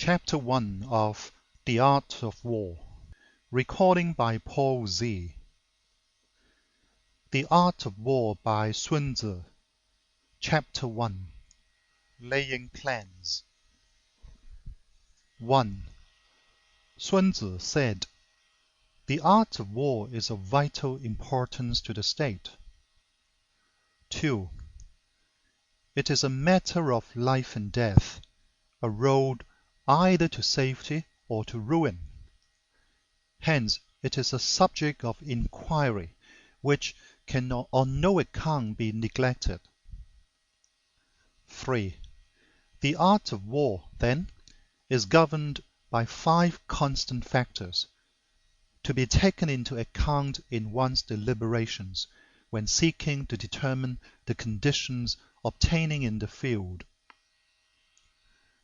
Chapter 1 of The Art of War. Recording by Paul Z. The Art of War by Sun Tzu. Chapter 1. Laying Plans. 1. Sun Tzu said, "The art of war is of vital importance to the state." 2. It is a matter of life and death, a road either to safety or to ruin. Hence it is a subject of inquiry which can on no account be neglected. 3. The art of war, then, is governed by 5 constant factors, to be taken into account in one's deliberations when seeking to determine the conditions obtaining in the field.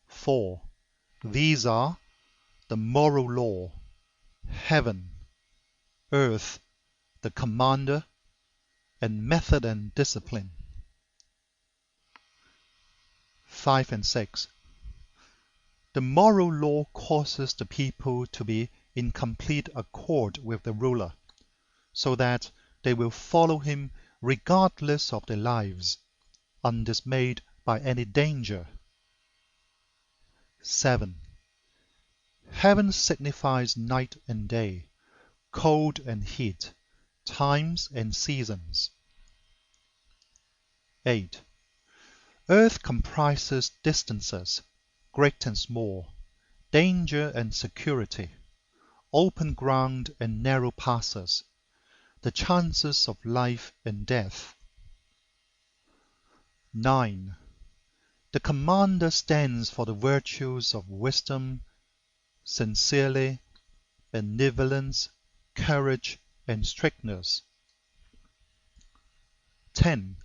4. These are the moral law, heaven, earth, the commander, and method and discipline. 5 and 6. The moral law causes the people to be in complete accord with the ruler, so that they will follow him regardless of their lives, undismayed by any danger. 7. Heaven signifies night and day, cold and heat, times and seasons. 8. Earth comprises distances, great and small, danger and security, open ground and narrow passes, the chances of life and death. 9. The commander stands for the virtues of wisdom, sincerity, benevolence, courage, and strictness. 10.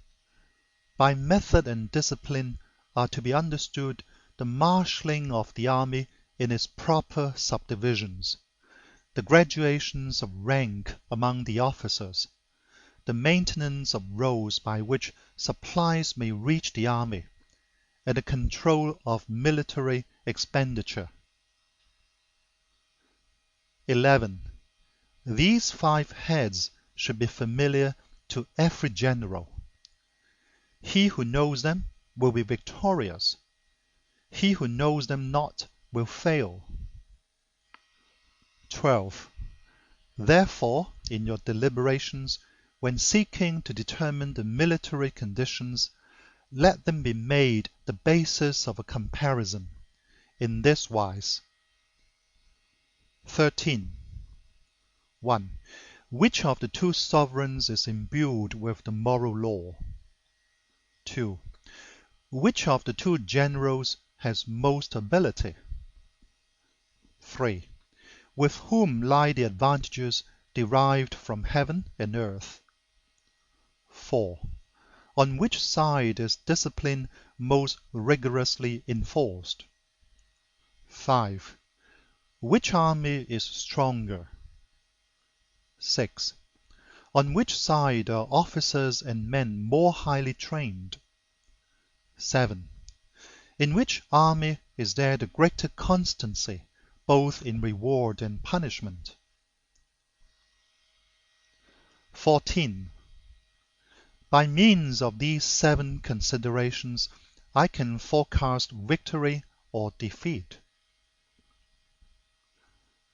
By method and discipline are to be understood the marshalling of the army in its proper subdivisions, the gradations of rank among the officers, the maintenance of roads by which supplies may reach the army, and the control of military expenditure. 11. These 5 heads should be familiar to every general. He who knows them will be victorious. He who knows them not will fail. 12. Therefore, in your deliberations, when seeking to determine the military conditions, let them be made the basis of a comparison, in this wise. 13. 1. Which of the 2 sovereigns is imbued with the moral law? 2. Which of the 2 generals has most ability? 3. With whom lie the advantages derived from heaven and earth? 4. On which side is discipline most rigorously enforced? 5. Which army is stronger? 6. On which side are officers and men more highly trained? 7. In which army is there the greater constancy, both in reward and punishment? 14. By means of these 7 considerations, I can forecast victory or defeat.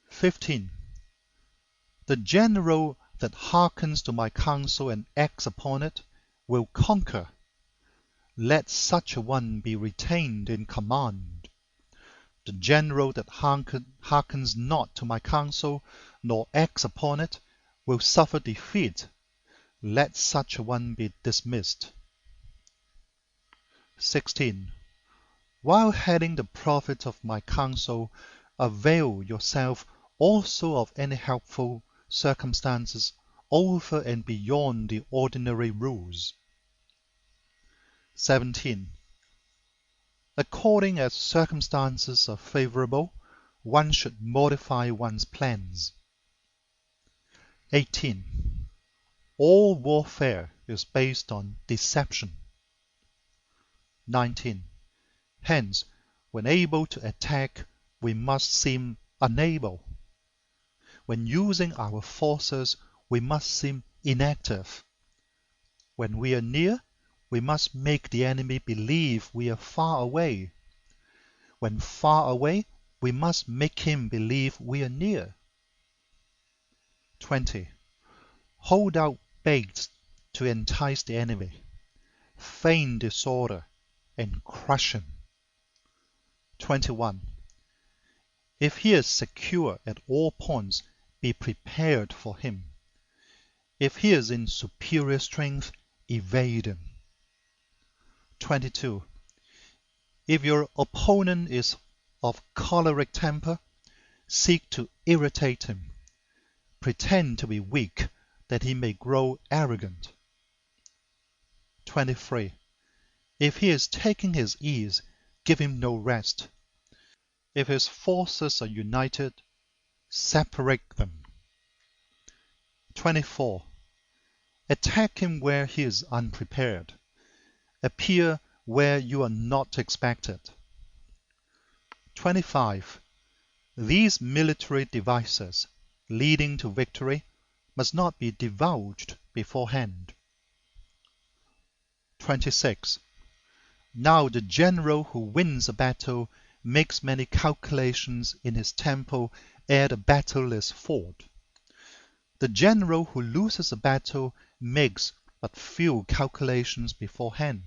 15. The general that hearkens to my counsel and acts upon it will conquer. Let such a one be retained in command. The general that hearkens not to my counsel, nor acts upon it, will suffer defeat. Let such a one be dismissed. 16. While heading the profit of my counsel, avail yourself also of any helpful circumstances over and beyond the ordinary rules. 17. According as circumstances are favorable, one should modify one's plans. 18. All warfare is based on deception. 19. Hence, when able to attack, we must seem unable. When using our forces, we must seem inactive. When we are near, we must make the enemy believe we are far away. When far away, we must make him believe we are near. 20. Hold out baits to entice the enemy. Feign disorder and crush him. 21. If he is secure at all points, be prepared for him. If he is in superior strength, evade him. 22. If your opponent is of choleric temper, seek to irritate him. Pretend to be weak, that he may grow arrogant. 23. If he is taking his ease, give him no rest. If his forces are united, separate them. 24. Attack him where he is unprepared. Appear where you are not expected. 25. These military devices, leading to victory, must not be divulged beforehand. 26. Now the general who wins a battle makes many calculations in his temple ere the battle is fought. The general who loses a battle makes but few calculations beforehand.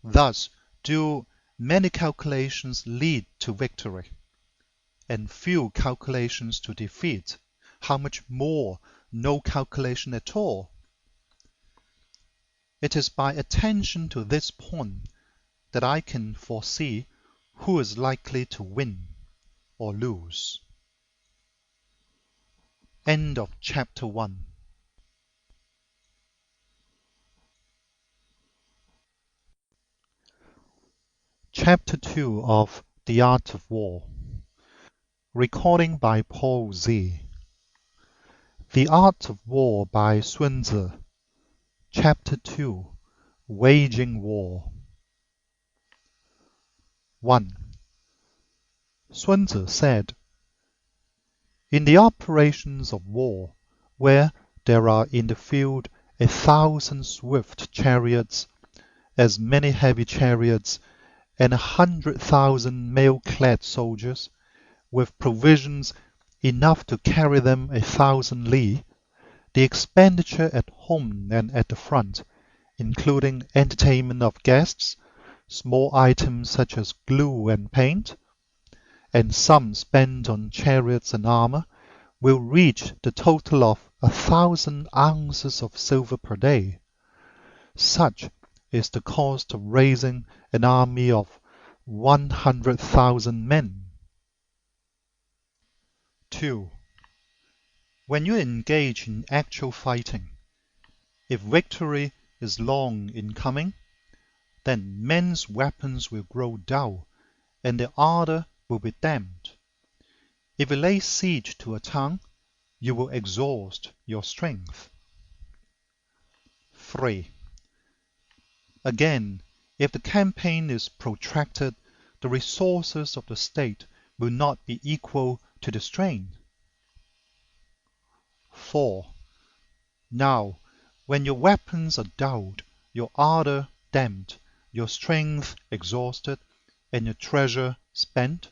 Thus do many calculations lead to victory, and few calculations to defeat. How much more no calculation at all? It is by attention to this point that I can foresee who is likely to win or lose. End of chapter 1. Chapter 2 of The Art of War. Recording by Paul Z. The Art of War by Sun Tzu. Chapter 2. Waging War. 1. Sun Tzu said, in the operations of war, where there are in the field 1,000 swift chariots, as many heavy chariots, and 100,000 mail-clad soldiers, with provisions enough to carry them 1,000 li, the expenditure at home and at the front, including entertainment of guests, small items such as glue and paint, and some spent on chariots and armor, will reach the total of 1,000 ounces of silver per day. Such is the cost of raising an army of 100,000 men. 2. When you engage in actual fighting, if victory is long in coming, then men's weapons will grow dull, and their ardor will be damped. If you lay siege to a town, you will exhaust your strength. 3. Again, if the campaign is protracted, the resources of the state will not be equal to the strain. 4. Now, when your weapons are dulled, your ardor damped, your strength exhausted, and your treasure spent,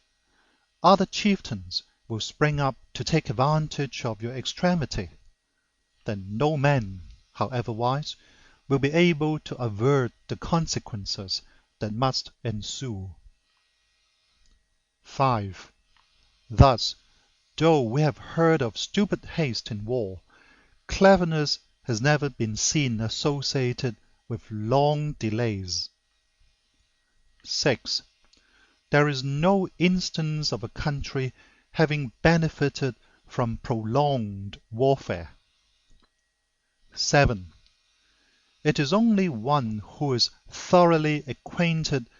other chieftains will spring up to take advantage of your extremity. Then no man, however wise, will be able to avert the consequences that must ensue. 5. Thus, though we have heard of stupid haste in war, cleverness has never been seen associated with long delays. 6. There is no instance of a country having benefited from prolonged warfare. 7. It is only one who is thoroughly acquainted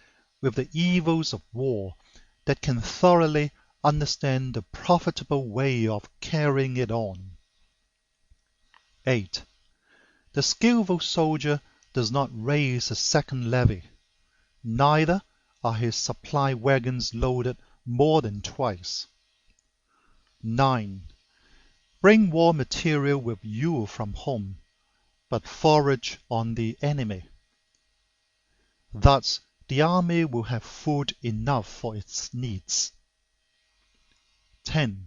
with the evils of war that can thoroughly understand the profitable way of carrying it on. 8. The skillful soldier does not raise a second levy, neither are his supply wagons loaded more than twice. 9. Bring war material with you from home, but forage on the enemy. Thus, the army will have food enough for its needs. 10.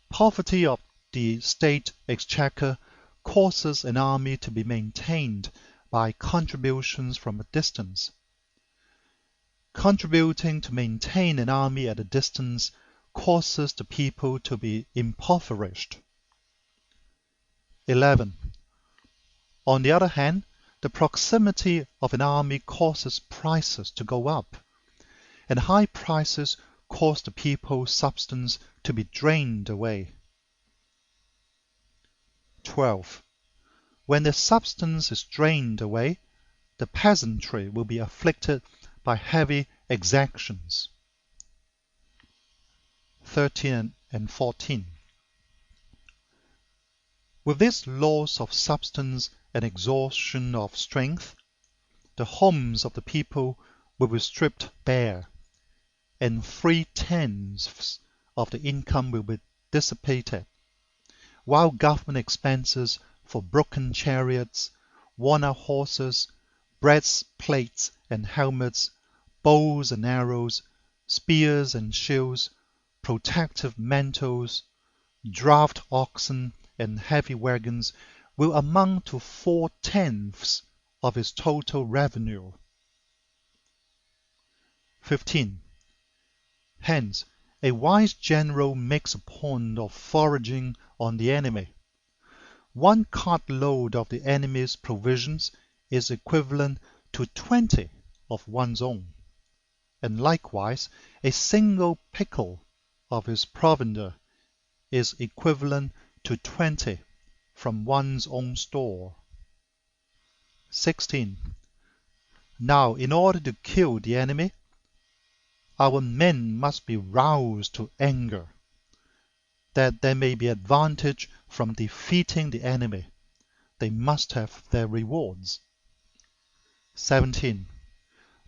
Poverty of the state exchequer causes an army to be maintained by contributions from a distance. Contributing to maintain an army at a distance causes the people to be impoverished. 11. On the other hand, the proximity of an army causes prices to go up, and high prices cause the people's substance to be drained away. 12. When the substance is drained away, the peasantry will be afflicted by heavy exactions. 13 and 14. With this loss of substance and exhaustion of strength, the homes of the people will be stripped bare, and 3/10 of the income will be dissipated, while government expenses for broken chariots, worn-out horses, breastplates and helmets, bows and arrows, spears and shields, protective mantles, draft oxen, and heavy wagons will amount to 4/10 of its total revenue. 15. Hence, a wise general makes a point of foraging on the enemy. 1 cartload of the enemy's provisions is equivalent to 20 of one's own, and likewise a single pickle of his provender is equivalent to 20 from one's own store. 16. Now, in order to kill the enemy, our men must be roused to anger, that there may be advantage from defeating the enemy. They must have their rewards. 17.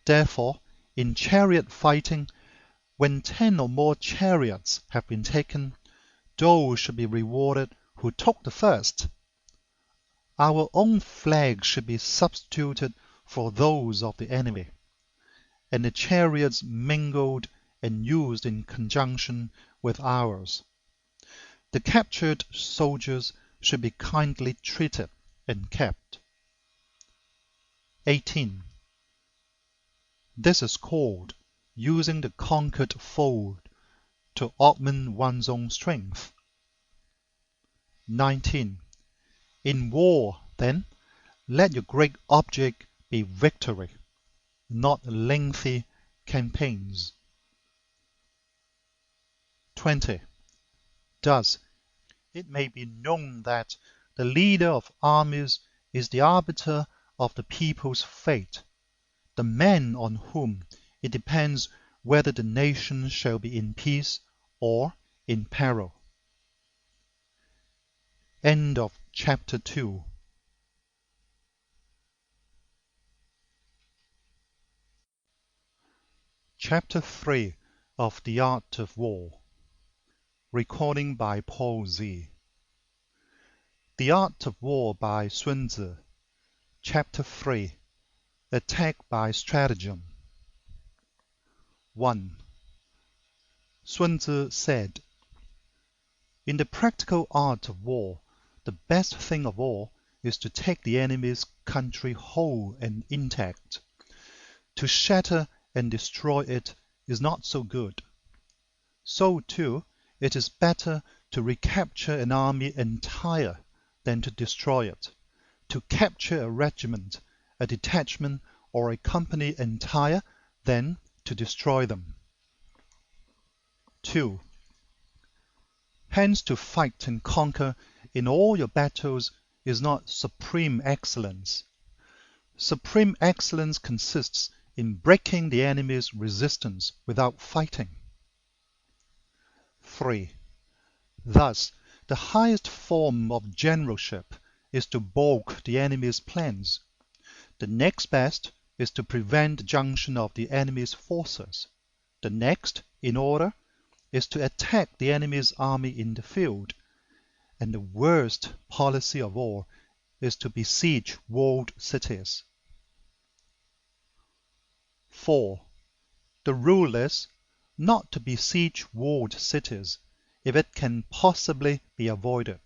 Therefore, in chariot fighting, when 10 or more chariots have been taken, those should be rewarded who took the first. Our own flags should be substituted for those of the enemy, and the chariots mingled and used in conjunction with ours. The captured soldiers should be kindly treated and kept. 18. This is called using the conquered foe to augment one's own strength. 19. In war, then, let your great object be victory, not lengthy campaigns. 20. Thus, it may be known that the leader of armies is the arbiter of the people's fate, the man on whom it depends whether the nation shall be in peace or in peril. End of chapter 2. Chapter 3 of The Art of War. Recording by Paul Z. The Art of War by Sun Tzu. Chapter 3. Attack by Stratagem. 1. Sun Tzu said, in the practical art of war, the best thing of all is to take the enemy's country whole and intact. To shatter and destroy it is not so good. So, too, it is better to recapture an army entire than to destroy it, to capture a regiment, a detachment, or a company entire than to destroy them. 2. Hence, to fight and conquer in all your battles is not supreme excellence. Supreme excellence consists in breaking the enemy's resistance without fighting. 3. Thus, the highest form of generalship is to balk the enemy's plans. The next best is to prevent the junction of the enemy's forces. The next in order is to attack the enemy's army in the field, and the worst policy of all is to besiege walled cities. 4. The rule is not to besiege walled cities if it can possibly be avoided.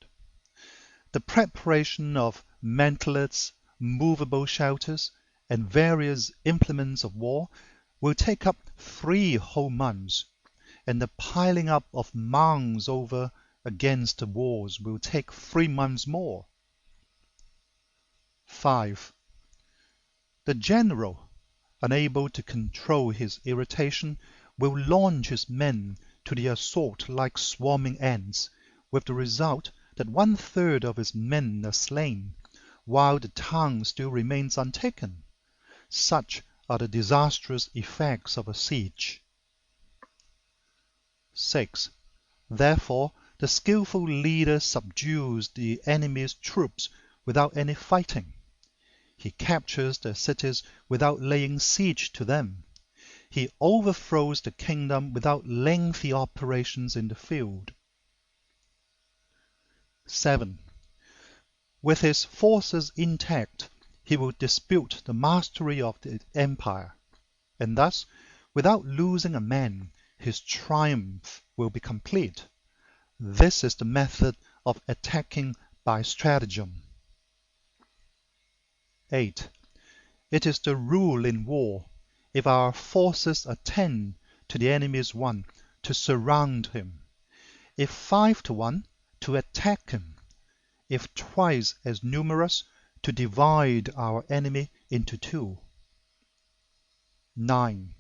The preparation of mantlets, movable shelters, and various implements of war will take up 3 whole months, and the piling up of mounds over against the walls will take 3 months more. 5. The general, unable to control his irritation, will launch his men to the assault like swarming ants, with the result that 1/3 of his men are slain, while the town still remains untaken. Such are the disastrous effects of a siege. 6. Therefore, the skillful leader subdues the enemy's troops without any fighting. He captures their cities without laying siege to them. He overthrows the kingdom without lengthy operations in the field. 7. With his forces intact, he will dispute the mastery of the empire, and thus, without losing a man, his triumph will be complete. This is the method of attacking by stratagem. 8. It is the rule in war, if our forces are 10 to the enemy's 1, to surround him; if 5 to 1, to attack him; if twice as numerous, to divide our enemy into 2. 9.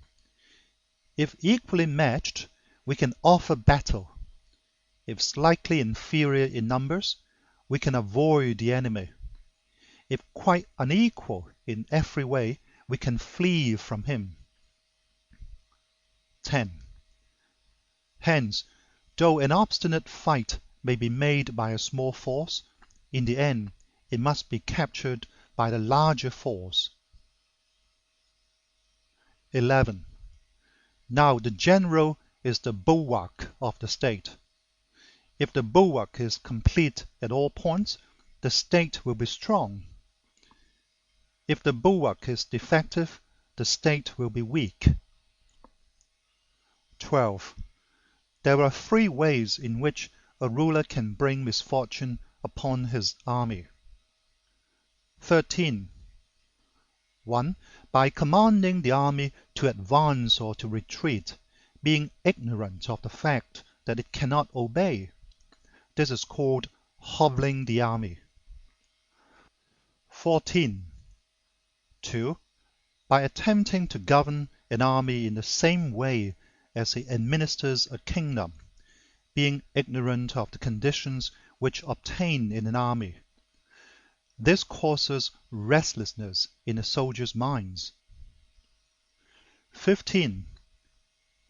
If equally matched, we can offer battle; if slightly inferior in numbers, we can avoid the enemy; if quite unequal in every way, we can flee from him. 10. Hence, though an obstinate fight may be made by a small force, in the end it must be captured by the larger force. 11. Now the general is the bulwark of the state. If the bulwark is complete at all points, the state will be strong. If the bulwark is defective, the state will be weak. 12. There are 3 ways in which a ruler can bring misfortune upon his army. 13. 1. By commanding the army to advance or to retreat, being ignorant of the fact that it cannot obey. This is called hobbling the army. 14. 2. By attempting to govern an army in the same way as he administers a kingdom, being ignorant of the conditions which obtain in an army. This causes restlessness in the soldiers' minds. 15.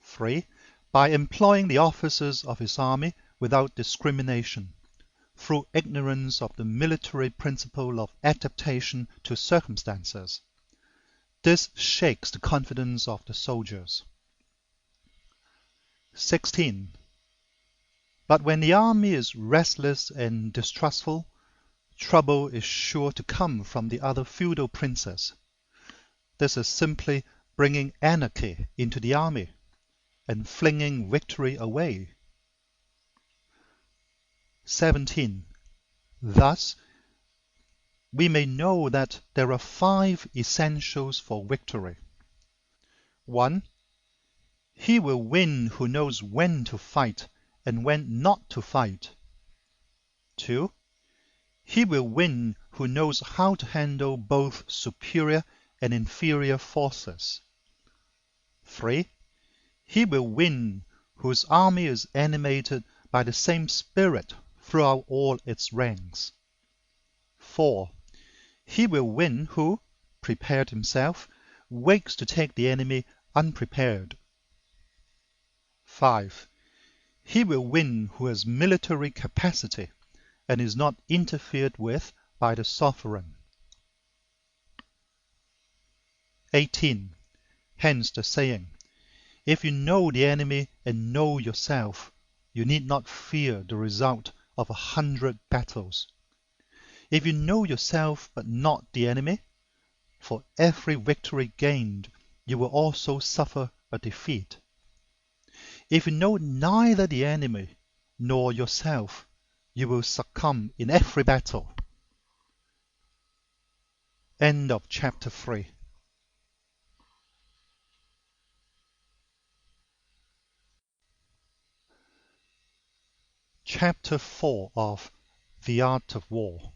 3. By employing the officers of his army without discrimination, through ignorance of the military principle of adaptation to circumstances. This shakes the confidence of the soldiers. 16. But when the army is restless and distrustful, trouble is sure to come from the other feudal princes. This is simply bringing anarchy into the army, and flinging victory away. 17. Thus, we may know that there are 5 essentials for victory. 1. He will win who knows when to fight and when not to fight. 2. He will win who knows how to handle both superior and inferior forces. 3. He will win whose army is animated by the same spirit throughout all its ranks. 4. He will win who, prepared himself, wakes to take the enemy unprepared. 5. He will win who has military capacity and is not interfered with by the sovereign. 18. Hence the saying, If you know the enemy and know yourself, you need not fear the result of 100 battles. If you know yourself but not the enemy, for every victory gained, you will also suffer a defeat. If you know neither the enemy nor yourself, you will succumb in every battle. End of chapter 3. Chapter 4 of The Art of War.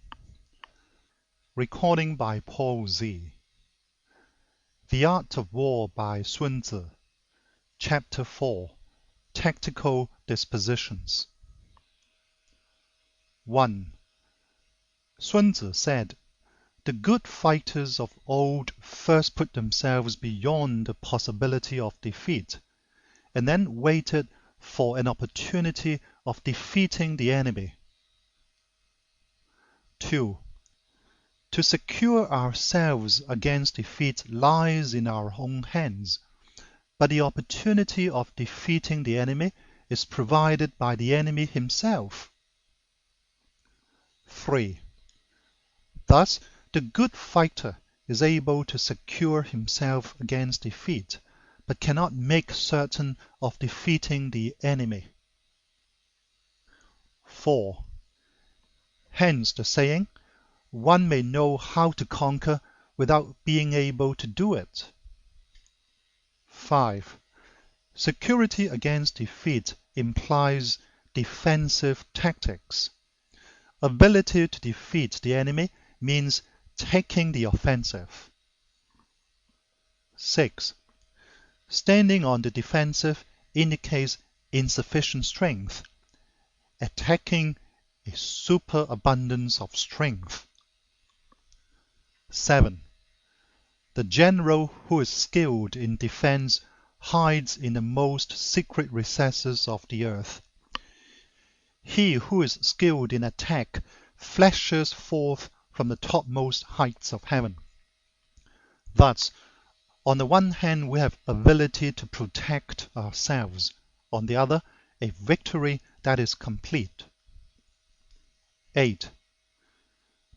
Recording by Paul Z. The Art of War by Sun Tzu. Chapter 4. Tactical Dispositions. 1. Sun Tzu said, "The good fighters of old first put themselves beyond the possibility of defeat, and then waited for an opportunity of defeating the enemy." 2. To secure ourselves against defeat lies in our own hands, but the opportunity of defeating the enemy is provided by the enemy himself. 3. Thus, the good fighter is able to secure himself against defeat, but cannot make certain of defeating the enemy. 4. Hence the saying, "One may know how to conquer without being able to do it." 5. Security against defeat implies defensive tactics. Ability to defeat the enemy means taking the offensive. 6. Standing on the defensive indicates insufficient strength. Attacking a superabundance of strength. 7. The general who is skilled in defense hides in the most secret recesses of the earth. He who is skilled in attack flashes forth from the topmost heights of heaven. Thus, on the one hand we have ability to protect ourselves, on the other a victory that is complete. 8.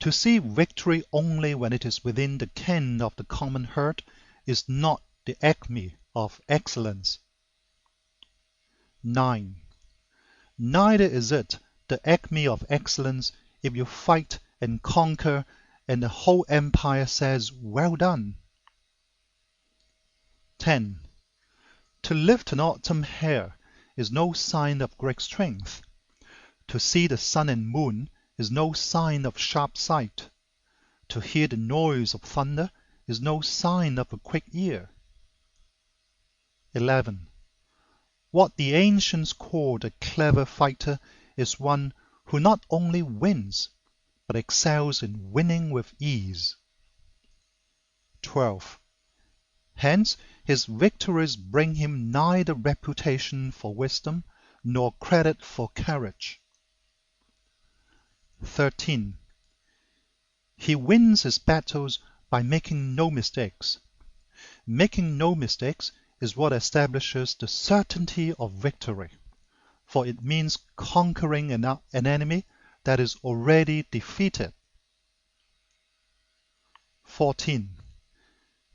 To see victory only when it is within the ken of the common herd is not the acme of excellence. 9. Neither is it the acme of excellence if you fight and conquer and the whole empire says, "Well done." 10. To lift an autumn hair is no sign of great strength. To see the sun and moon is no sign of sharp sight. To hear the noise of thunder is no sign of a quick ear. 11. What the ancients called a clever fighter is one who not only wins, but excels in winning with ease. 12. Hence his victories bring him neither reputation for wisdom nor credit for courage. 13. He wins his battles by making no mistakes. Making no mistakes is what establishes the certainty of victory, for it means conquering an enemy that is already defeated. 14.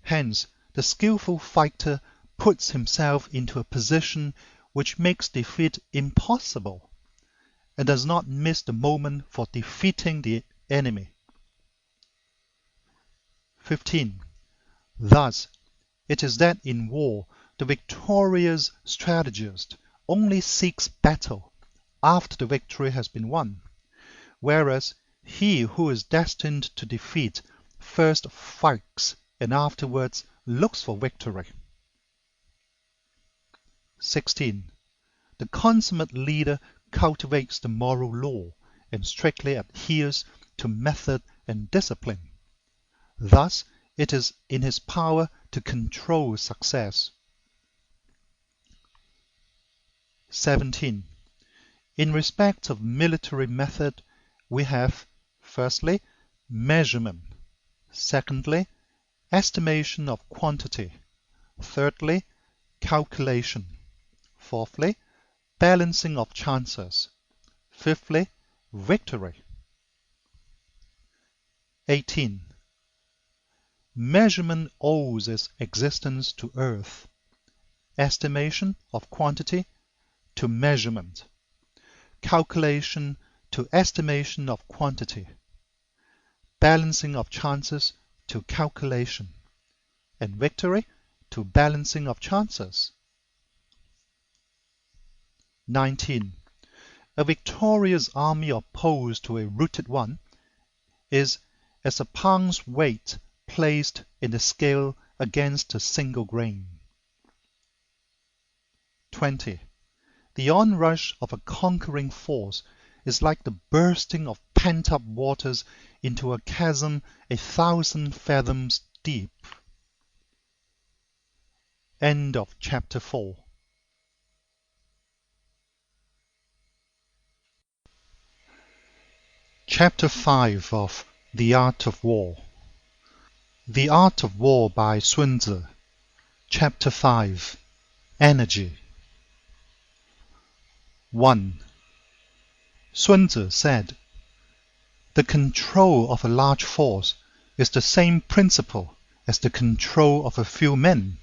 Hence, the skillful fighter puts himself into a position which makes defeat impossible, and does not miss the moment for defeating the enemy. 15. Thus, it is that in war the victorious strategist only seeks battle after the victory has been won, whereas he who is destined to defeat first fights and afterwards looks for victory. 16. The consummate leader cultivates the moral law and strictly adheres to method and discipline. Thus, it is in his power to control success. 17. In respect of military method, we have, firstly, measurement; secondly, estimation of quantity; thirdly, calculation. Fourthly, balancing of chances. Fifthly, victory. 18. Measurement owes its existence to earth, estimation of quantity to measurement, calculation to estimation of quantity, balancing of chances to calculation, and victory to balancing of chances. 19. A victorious army opposed to a routed one is as a pound's weight placed in the scale against a single grain. 20. The onrush of a conquering force is like the bursting of pent-up waters into a chasm 1,000 fathoms deep. End of chapter 4. Chapter 5 of The Art of War. The Art of War by Sun Tzu. Chapter 5. Energy. 1. Sun Tzu said, "The control of a large force is the same principle as the control of a few men.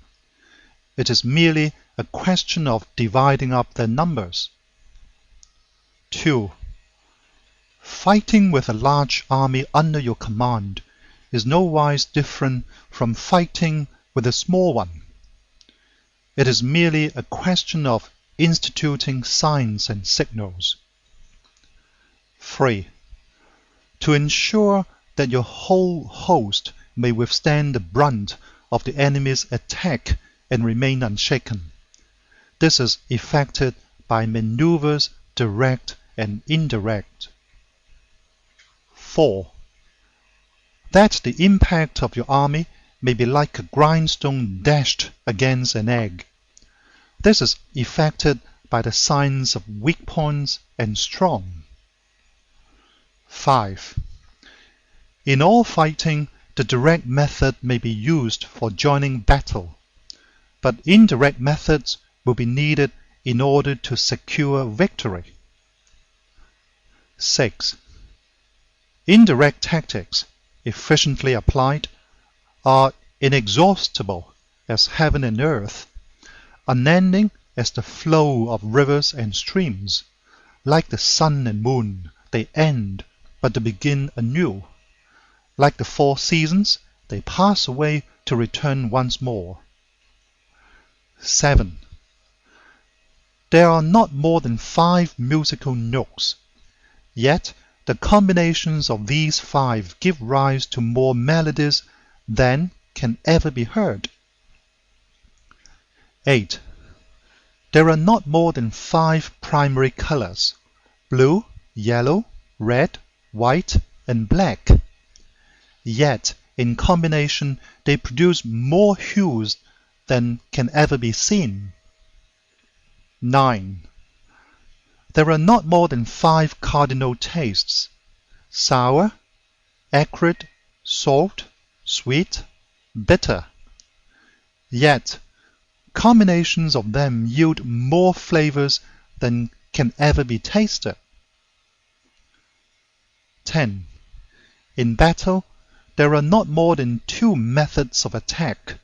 It is merely a question of dividing up their numbers." 2. Fighting with a large army under your command is no wise different from fighting with a small one. It is merely a question of instituting signs and signals. 3. To ensure that your whole host may withstand the brunt of the enemy's attack and remain unshaken, this is effected by maneuvers direct and indirect. 4. That the impact of your army may be like a grindstone dashed against an egg. This is effected by the signs of weak points and strong. 5. In all fighting, the direct method may be used for joining battle, but indirect methods will be needed in order to secure victory. 6. Indirect tactics, efficiently applied, are inexhaustible as heaven and earth, unending as the flow of rivers and streams. Like the sun and moon, they end, but they begin anew. Like the 4 seasons, they pass away to return once more. 7. There are not more than 5 musical notes, yet the combinations of these 5 give rise to more melodies than can ever be heard. 8. There are not more than 5 primary colors: blue, yellow, red, white, and black. Yet in combination they produce more hues than can ever be seen. 9. There are not more than 5 cardinal tastes: sour, acrid, salt, sweet, bitter. Yet combinations of them yield more flavors than can ever be tasted. 10. In battle, there are not more than 2 methods of attack,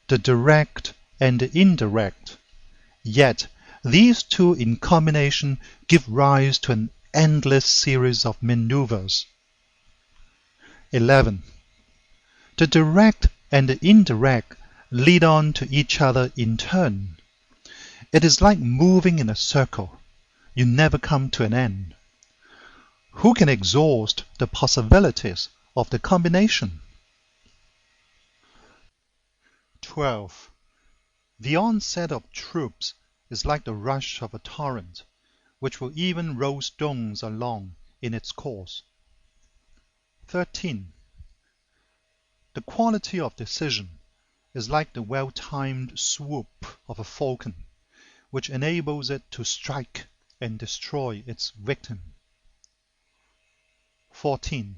the direct and the indirect. Yet these 2 in combination give rise to an endless series of maneuvers. 11. The direct and the indirect lead on to each other in turn. It is like moving in a circle. You never come to an end. Who can exhaust the possibilities of the combination? 12. The onset of troops is like the rush of a torrent, which will even roll stones along in its course. 13. The quality of decision is like the well-timed swoop of a falcon, which enables it to strike and destroy its victim. 14.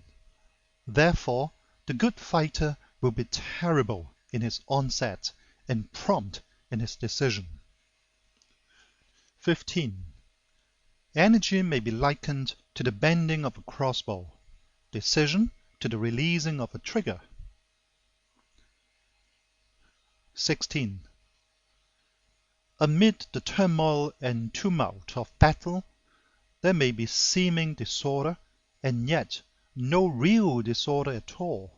Therefore, the good fighter will be terrible in his onset and prompt in his decision. 15. Energy may be likened to the bending of a crossbow, decision to the releasing of a trigger. 16. Amid the turmoil and tumult of battle, there may be seeming disorder, and yet no real disorder at all.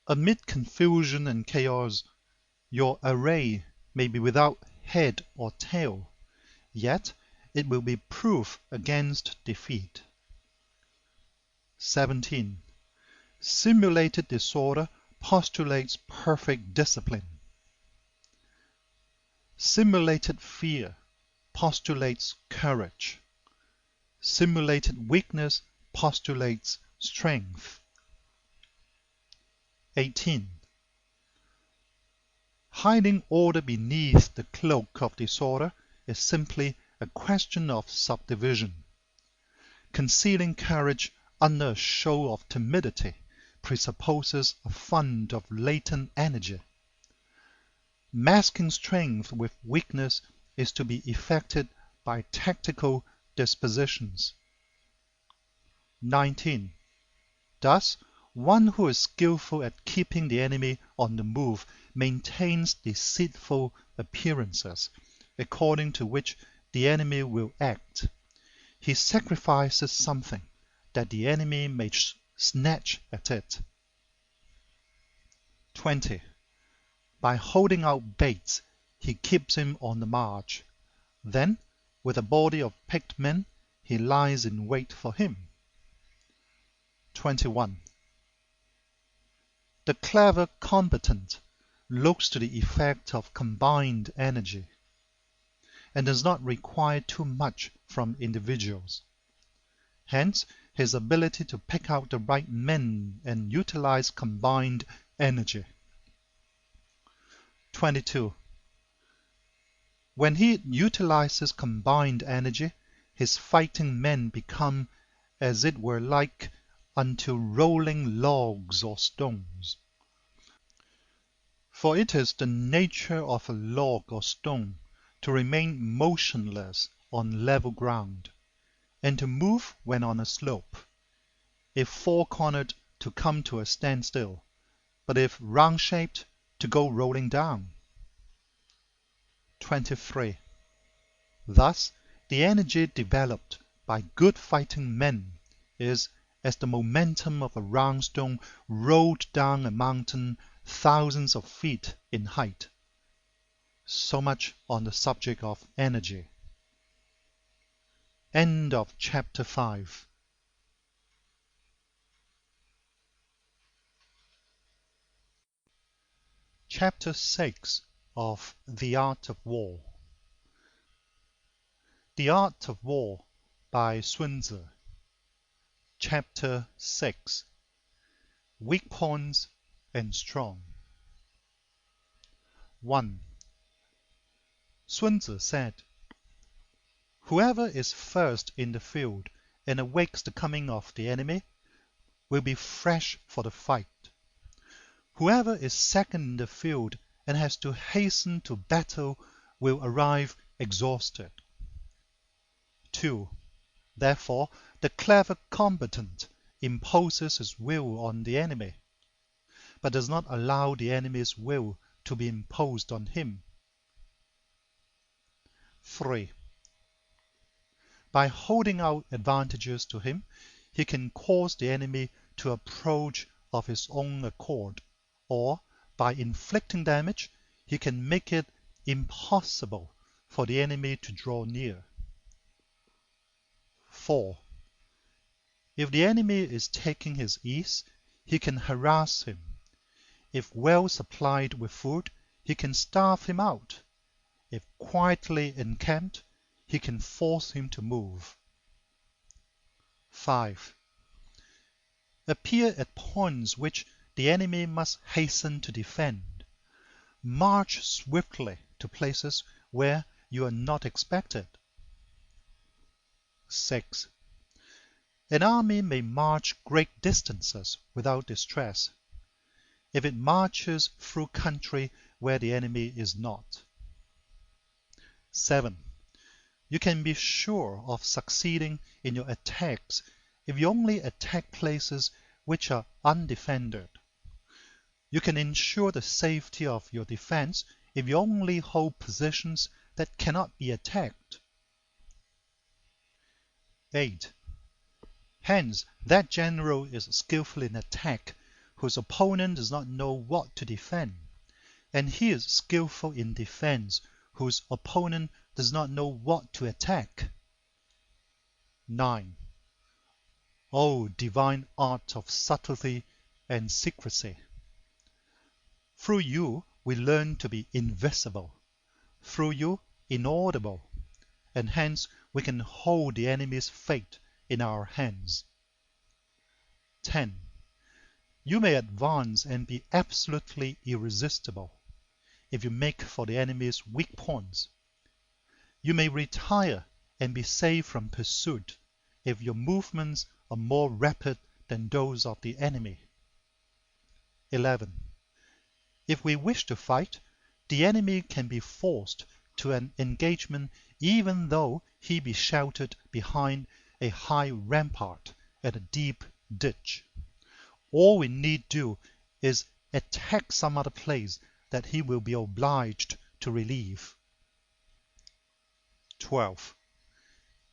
Amid confusion and chaos, your array may be without head or tail, yet it will be proof against defeat. 17. Simulated disorder postulates perfect discipline. Simulated fear postulates courage. Simulated weakness postulates strength. 18. Hiding order beneath the cloak of disorder is simply a question of subdivision. Concealing courage under a show of timidity presupposes a fund of latent energy. Masking strength with weakness is to be effected by tactical dispositions. 19. Thus, one who is skillful at keeping the enemy on the move maintains deceitful appearances, according to which the enemy will act. He sacrifices something, that the enemy may snatch at it. 20. By holding out baits, he keeps him on the march. Then, with a body of picked men, he lies in wait for him. 21. The clever combatant looks to the effect of combined energy, and does not require too much from individuals. Hence, his ability to pick out the right men and utilize combined energy. 22. When he utilizes combined energy, his fighting men become as it were like unto rolling logs or stones. For it is the nature of a log or stone to remain motionless on level ground, and to move when on a slope; if four-cornered, to come to a standstill, but if round-shaped, to go rolling down. 23. Thus, the energy developed by good fighting men is as the momentum of a round stone rolled down a mountain thousands of feet in height. So much on the subject of energy. End of chapter 5. Chapter 6 of The Art of War. The Art of War by Sun Tzu. Chapter 6. Weak Points and Strong. 1. Sun Tzu said, "Whoever is first in the field and awakes the coming of the enemy will be fresh for the fight. Whoever is second in the field and has to hasten to battle will arrive exhausted." 2. Therefore, the clever combatant imposes his will on the enemy, but does not allow the enemy's will to be imposed on him. 3. By holding out advantages to him, he can cause the enemy to approach of his own accord, or by inflicting damage, he can make it impossible for the enemy to draw near. 4. If the enemy is taking his ease, he can harass him. If well supplied with food, he can starve him out. If quietly encamped, he can force him to move. 5. Appear at points which the enemy must hasten to defend. March swiftly to places where you are not expected. 6. An army may march great distances without distress. If it marches through country where the enemy is not. 7. You can be sure of succeeding in your attacks if you only attack places which are undefended. You can ensure the safety of your defense if you only hold positions that cannot be attacked. 8. Hence, that general is skillful in attack whose opponent does not know what to defend, and he is skillful in defense whose opponent does not know what to attack. 9. O divine art of subtlety and secrecy! Through you we learn to be invisible, through you inaudible, and hence we can hold the enemy's fate in our hands. 10. You may advance and be absolutely irresistible if you make for the enemy's weak points. You may retire and be safe from pursuit if your movements are more rapid than those of the enemy. 11. If we wish to fight, the enemy can be forced to an engagement even though he be sheltered behind a high rampart and a deep ditch. All we need do is attack some other place that he will be obliged to relieve. 12.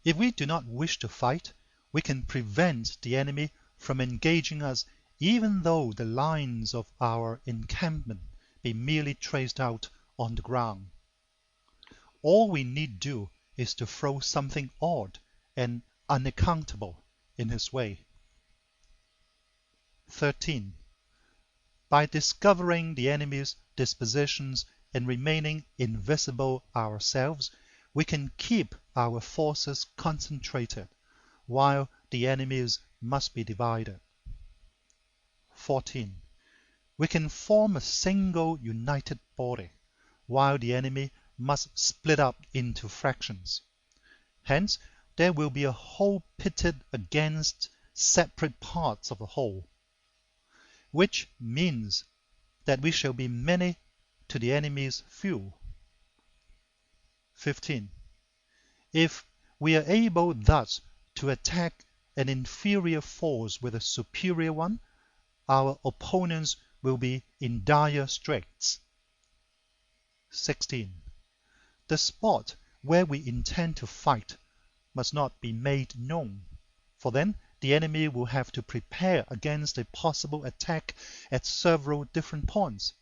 If we do not wish to fight, we can prevent the enemy from engaging us even though the lines of our encampment be merely traced out on the ground. All we need do is to throw something odd and unaccountable in his way. 13. By discovering the enemy's dispositions and remaining invisible ourselves, we can keep our forces concentrated, while the enemy's must be divided. 14. We can form a single united body, while the enemy must split up into fractions. Hence, there will be a whole pitted against separate parts of the whole, which means that we shall be many to the enemy's few. 15. If we are able thus to attack an inferior force with a superior one, our opponents will be in dire straits. 16. The spot where we intend to fight must not be made known, for then the enemy will have to prepare against a possible attack at several different points,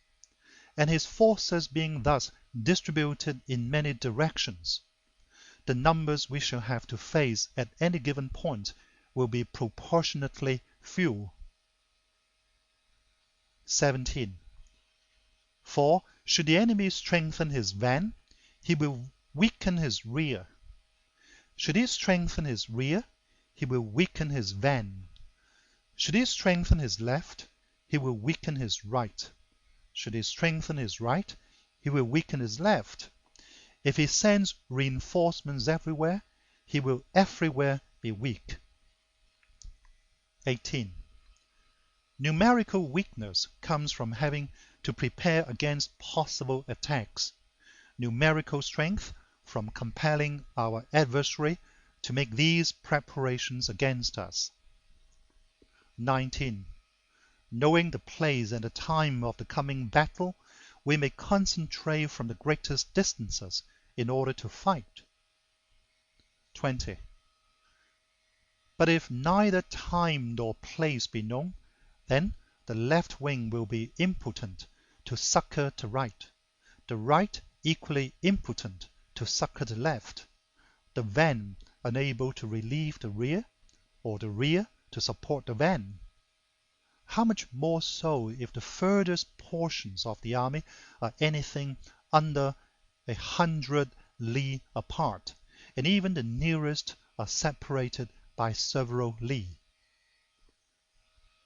and his forces being thus distributed in many directions, the numbers we shall have to face at any given point will be proportionately few. 17. For should the enemy strengthen his van, he will weaken his rear. Should he strengthen his rear, he will weaken his van. Should he strengthen his left, he will weaken his right. Should he strengthen his right, he will weaken his left. If he sends reinforcements everywhere, he will everywhere be weak. 18. Numerical weakness comes from having to prepare against possible attacks. Numerical strength from compelling our adversary to make these preparations against us. 19. Knowing the place and the time of the coming battle, we may concentrate from the greatest distances in order to fight. 20. But if neither time nor place be known, then the left wing will be impotent to succor the right, the right equally impotent to succor the left, the van unable to relieve the rear, or the rear to support the van. How much more so if the furthest portions of the army are anything under 100 li apart, and even the nearest are separated by several li.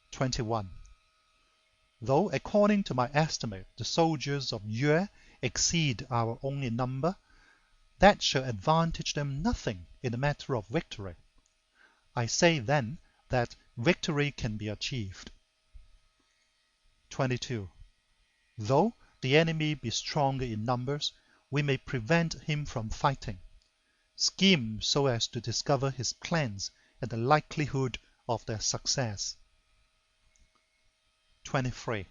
21. Though according to my estimate the soldiers of Yue exceed our own in number, that shall advantage them nothing in the matter of victory. I say then that victory can be achieved. 22. Though the enemy be stronger in numbers, we may prevent him from fighting. Scheme so as to discover his plans and the likelihood of their success. 23.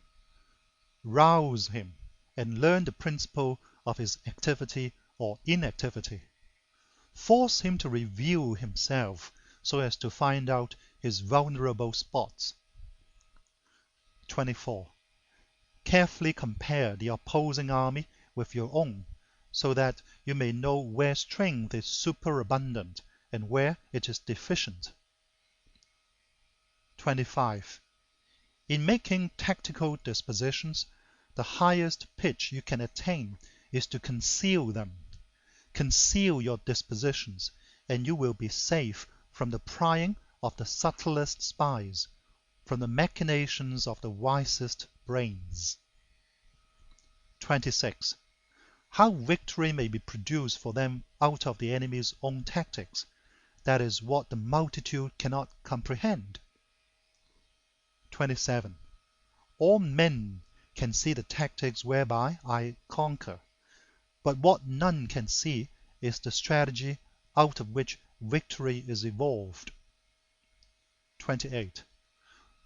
Rouse him and learn the principle of his activity or inactivity. Force him to reveal himself so as to find out his vulnerable spots. 24. Carefully compare the opposing army with your own, so that you may know where strength is superabundant and where it is deficient. 25. In making tactical dispositions, the highest pitch you can attain is to conceal them. Conceal your dispositions, and you will be safe from the prying of the subtlest spies, from the machinations of the wisest brains. 26. How victory may be produced for them out of the enemy's own tactics, that is what the multitude cannot comprehend. 27. All men can see the tactics whereby I conquer, but what none can see is the strategy out of which victory is evolved. 28.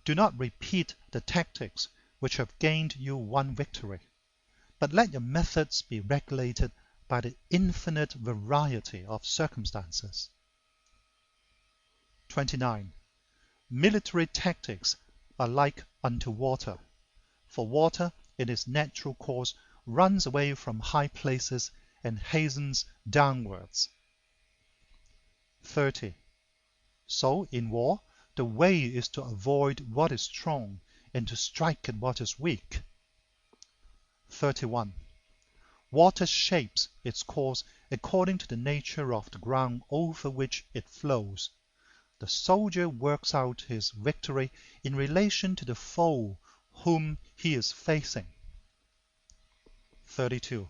Do not repeat the tactics which have gained you one victory, but let your methods be regulated by the infinite variety of circumstances. 29. Military tactics are like unto water, for water in its natural course runs away from high places and hastens downwards. 30. So in war, the way is to avoid what is strong and to strike at what is weak. 31. Water shapes its course according to the nature of the ground over which it flows. The soldier works out his victory in relation to the foe whom he is facing. 32.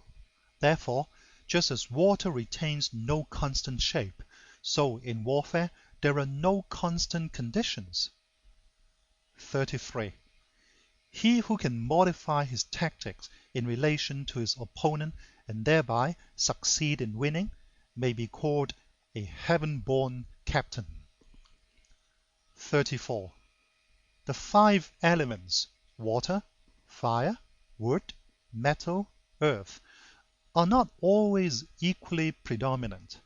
Therefore, just as water retains no constant shape, so in warfare there are no constant conditions. 33. He who can modify his tactics in relation to his opponent and thereby succeed in winning may be called a heaven-born captain. 34. The 5 elements, water, fire, wood, metal, earth, are not always equally predominant.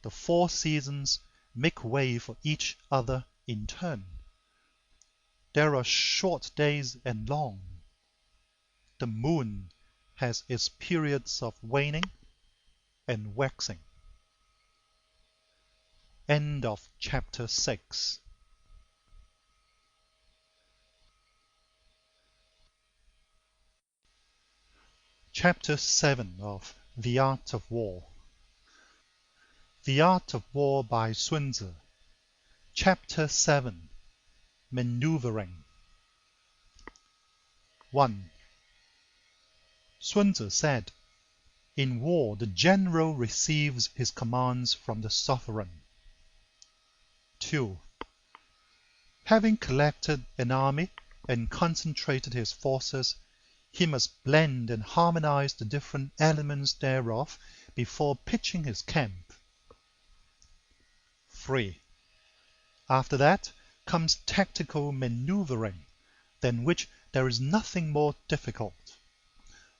The 4 seasons make way for each other in turn. There are short days and long. The moon has its periods of waning and waxing. End of chapter 6. Chapter 7 of The Art of War. The Art of War by Sun Tzu. Chapter 7. Maneuvering. 1. Sun Tzu said, in war the general receives his commands from the sovereign. 2. Having collected an army and concentrated his forces, he must blend and harmonize the different elements thereof before pitching his camp. 3. After that comes tactical maneuvering, than which there is nothing more difficult.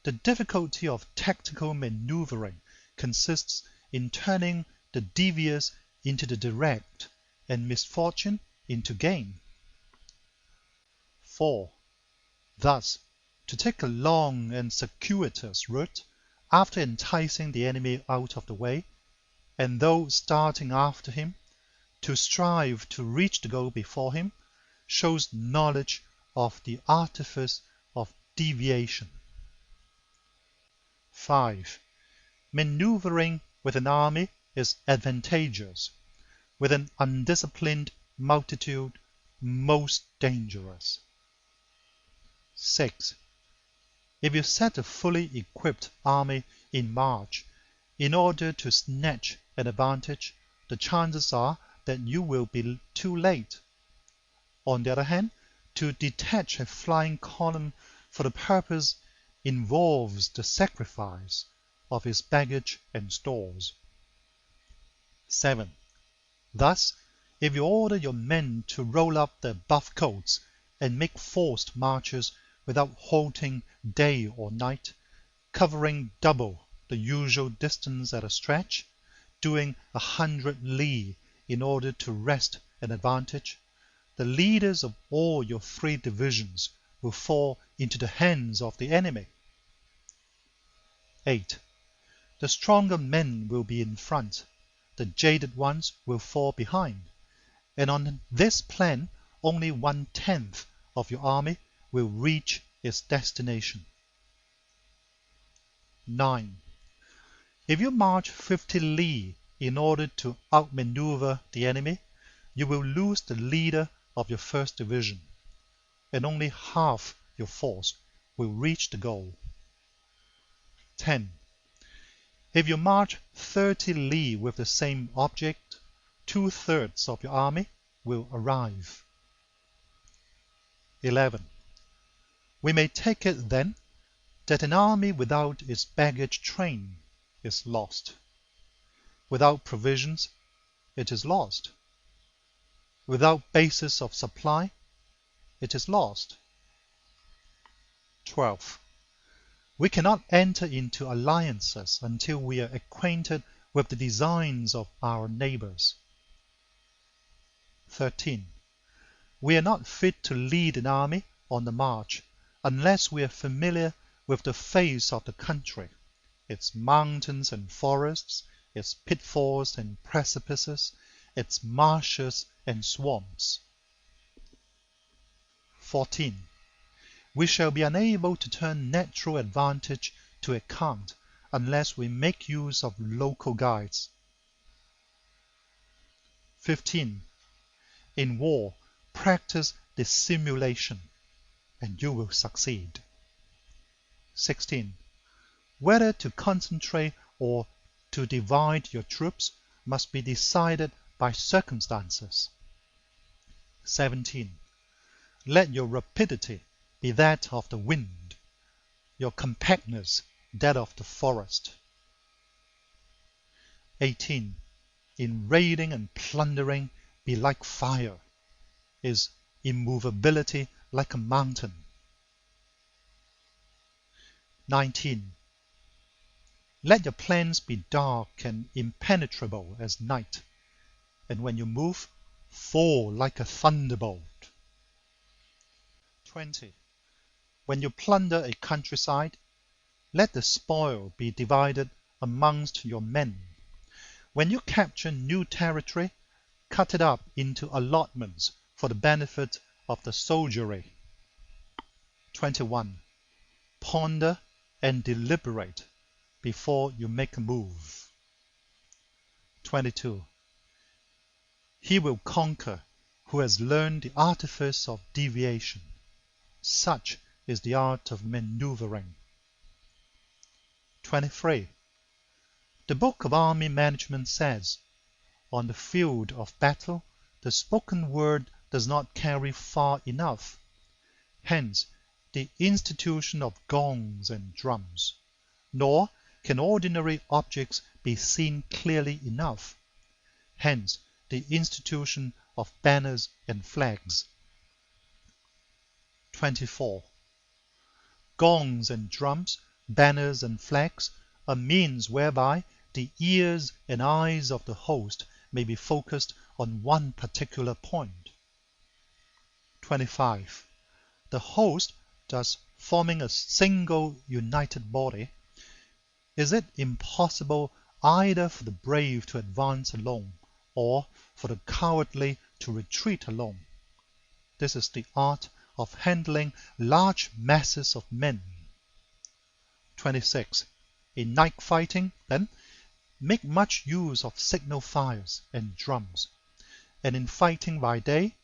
The difficulty of tactical maneuvering consists in turning the devious into the direct, and misfortune into gain. 4. Thus, to take a long and circuitous route, after enticing the enemy out of the way, and though starting after him, to strive to reach the goal before him, shows knowledge of the artifice of deviation. 5. Maneuvering with an army is advantageous, with an undisciplined multitude most dangerous. 6. If you set a fully equipped army in march in order to snatch an advantage, the chances are that you will be too late. On the other hand, to detach a flying column for the purpose involves the sacrifice of his baggage and stores. 7. Thus, if you order your men to roll up their buff coats and make forced marches without halting day or night, covering double the usual distance at a stretch, doing 100 li in order to wrest an advantage, the leaders of all your 3 divisions will fall into the hands of the enemy. 8. The stronger men will be in front, the jaded ones will fall behind, and on this plan only 1/10 of your army will reach its destination. 9. If you march 50 li in order to outmaneuver the enemy, you will lose the leader of your first division, and only half your force will reach the goal. 10. If you march 30 li with the same object, 2/3 of your army will arrive. 11. We may take it, then, that an army without its baggage train is lost. Without provisions, it is lost. Without basis of supply, it is lost. 12. We cannot enter into alliances until we are acquainted with the designs of our neighbors. 13. We are not fit to lead an army on the march unless we are familiar with the face of the country, its mountains and forests, its pitfalls and precipices, its marshes and swamps. 14. We shall be unable to turn natural advantage to account unless we make use of local guides. 15. In war, practice dissimulation, and you will succeed. 16. Whether to concentrate or to divide your troops must be decided by circumstances. 17. Let your rapidity be that of the wind, your compactness that of the forest. 18. In raiding and plundering be like fire, is immovability like a mountain. 19. Let your plans be dark and impenetrable as night, and when you move, fall like a thunderbolt. 20. When you plunder a countryside, let the spoil be divided amongst your men. When you capture new territory, cut it up into allotments for the benefit of the soldiery. 21. Ponder and deliberate before you make a move. 22. He will conquer who has learned the artifice of deviation. Such is the art of maneuvering. 23. The Book of Army Management says, on the field of battle, the spoken word does not carry far enough. Hence, the institution of gongs and drums. Nor can ordinary objects be seen clearly enough. Hence, the institution of banners and flags. 24. Gongs and drums, banners and flags are means whereby the ears and eyes of the host may be focused on one particular point. 25. The host, thus forming a single united body, is it impossible either for the brave to advance alone, or for the cowardly to retreat alone? This is the art of handling large masses of men. 26. In night fighting, then, make much use of signal fires and drums, and in fighting by day,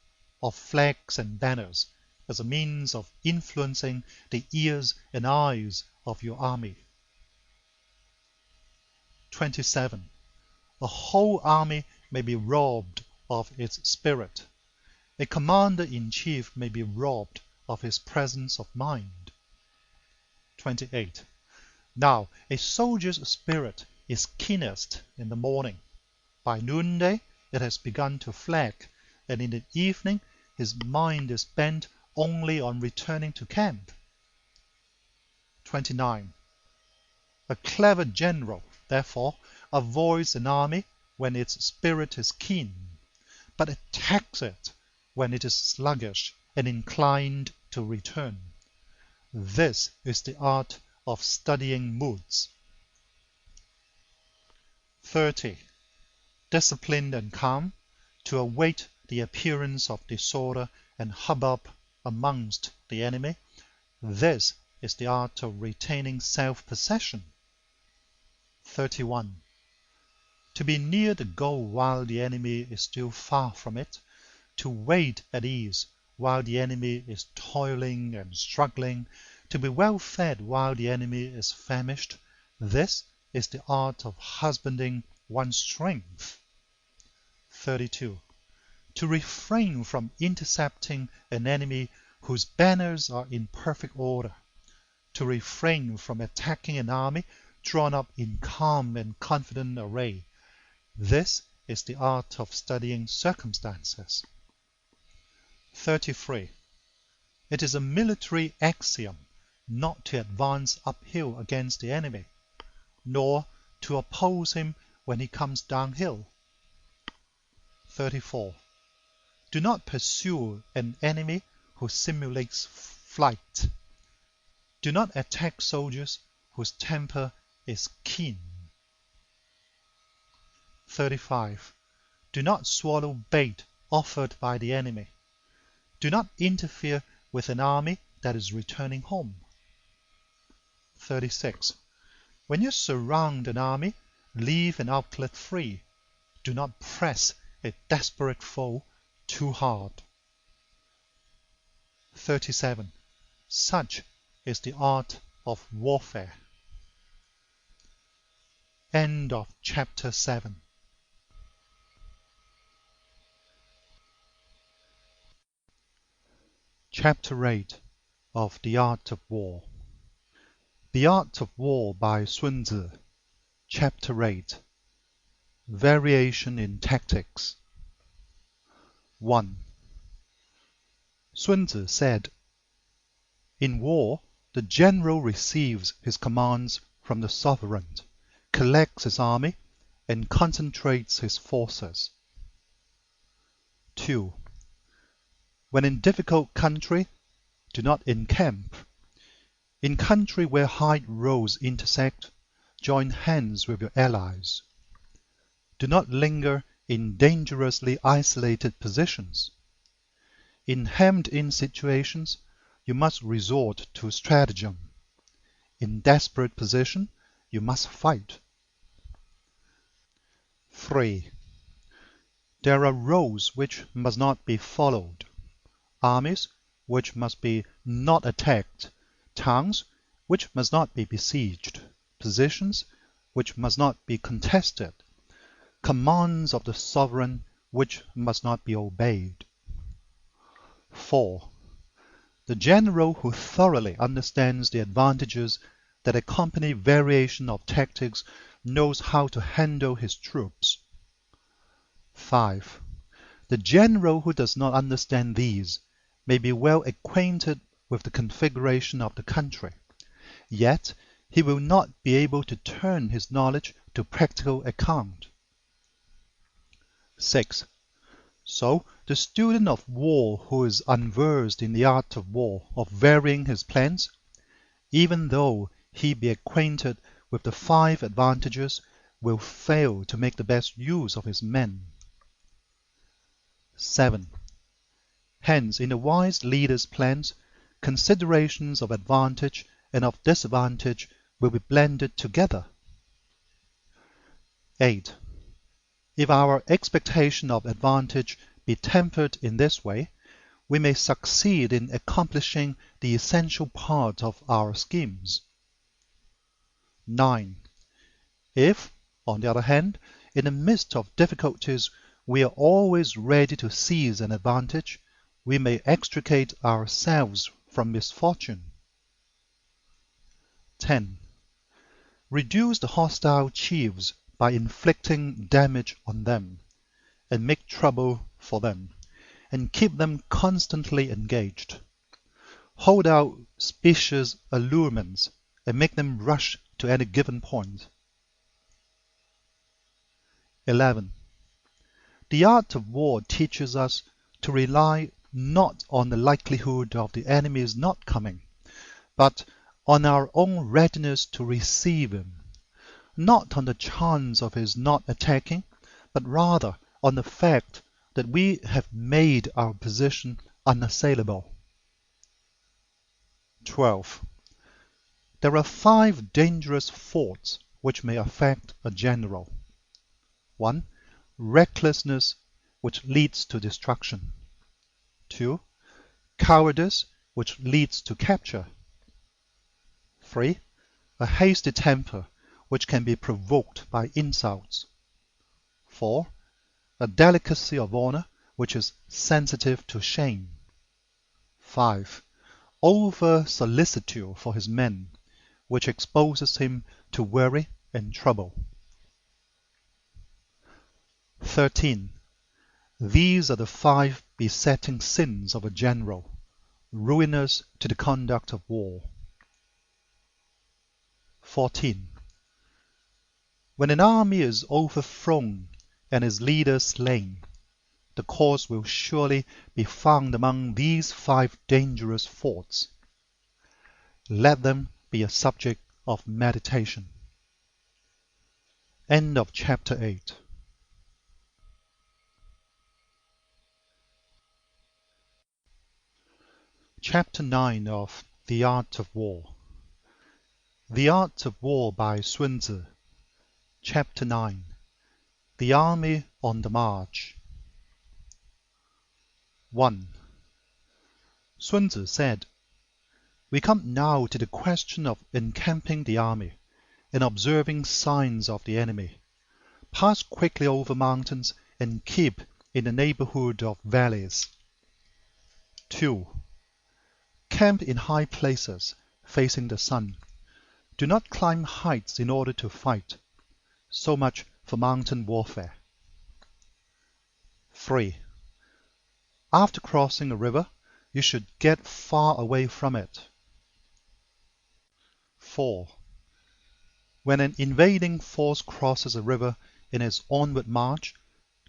of flags and banners, as a means of influencing the ears and eyes of your army. 27. A whole army may be robbed of its spirit. A commander-in-chief may be robbed of his presence of mind. 28. Now, a soldier's spirit is keenest in the morning. By noonday it has begun to flag, and in the evening his mind is bent only on returning to camp. 29. A clever general, therefore, avoids an army when its spirit is keen, but attacks it when it is sluggish and inclined to return. This is the art of studying moods. 30. Disciplined and calm, to await the appearance of disorder and hubbub amongst the enemy. This is the art of retaining self-possession. 31. To be near the goal while the enemy is still far from it, to wait at ease while the enemy is toiling and struggling, to be well fed while the enemy is famished. This is the art of husbanding one's strength. 32. To refrain from intercepting an enemy whose banners are in perfect order, to refrain from attacking an army drawn up in calm and confident array. This is the art of studying circumstances. 33. It is a military axiom not to advance uphill against the enemy, nor to oppose him when he comes downhill. 34. Do not pursue an enemy who simulates flight. Do not attack soldiers whose temper is keen. 35. Do not swallow bait offered by the enemy. Do not interfere with an army that is returning home. 36. When you surround an army, leave an outlet free. Do not press a desperate foe too hard. 37. Such is the art of warfare. End of chapter 7. Chapter 8 of The Art of War. The Art of War by Sun Tzu. Chapter 8. Variation in Tactics. 1. Sun Tzu said, "In war, the general receives his commands from the sovereign, collects his army, and concentrates his forces." 2. When in difficult country, do not encamp. In country where high roads intersect, join hands with your allies. Do not linger in dangerously isolated positions. In hemmed-in situations, you must resort to stratagem. In desperate position, you must fight. 3. There are roads which must not be followed, armies which must be not attacked, towns which must not be besieged, positions which must not be contested, commands of the sovereign which must not be obeyed. 4. The general who thoroughly understands the advantages that accompany variation of tactics knows how to handle his troops. 5. The general who does not understand these may be well acquainted with the configuration of the country, yet he will not be able to turn his knowledge to practical account. 6. So the student of war who is unversed in the art of war, of varying his plans, even though he be acquainted with the 5 advantages, will fail to make the best use of his men. 7. Hence, in a wise leader's plans, considerations of advantage and of disadvantage will be blended together. 8. If our expectation of advantage be tempered in this way, we may succeed in accomplishing the essential part of our schemes. 9. If, on the other hand, in the midst of difficulties we are always ready to seize an advantage, we may extricate ourselves from misfortune. 10. Reduce the hostile chiefs by inflicting damage on them, and make trouble for them, and keep them constantly engaged. Hold out specious allurements, and make them rush to any given point. 11. The art of war teaches us to rely not on the likelihood of the enemy's not coming, but on our own readiness to receive him, not on the chance of his not attacking, but rather on the fact that we have made our position unassailable. 12. There are 5 dangerous faults which may affect a general. 1. Recklessness, which leads to destruction. 2. Cowardice, which leads to capture. 3. A hasty temper, which can be provoked by insults. 4. A delicacy of honor, which is sensitive to shame. 5. Over-solicitude for his men, which exposes him to worry and trouble. 13. These are the 5 besetting sins of a general, ruinous to the conduct of war. 14. When an army is overthrown and its leader slain, the cause will surely be found among these 5 dangerous faults. Let them be a subject of meditation. End of chapter 8. Chapter 9 of The Art of War. The Art of War by Sun Tzu. Chapter 9. The Army on the March. 1. Sun Tzu said, "We come now to the question of encamping the army and observing signs of the enemy. Pass quickly over mountains and keep in the neighborhood of valleys. 2. Camp in high places, facing the sun. Do not climb heights in order to fight. So much for mountain warfare. 3. After crossing a river, you should get far away from it. 4. When an invading force crosses a river in its onward march,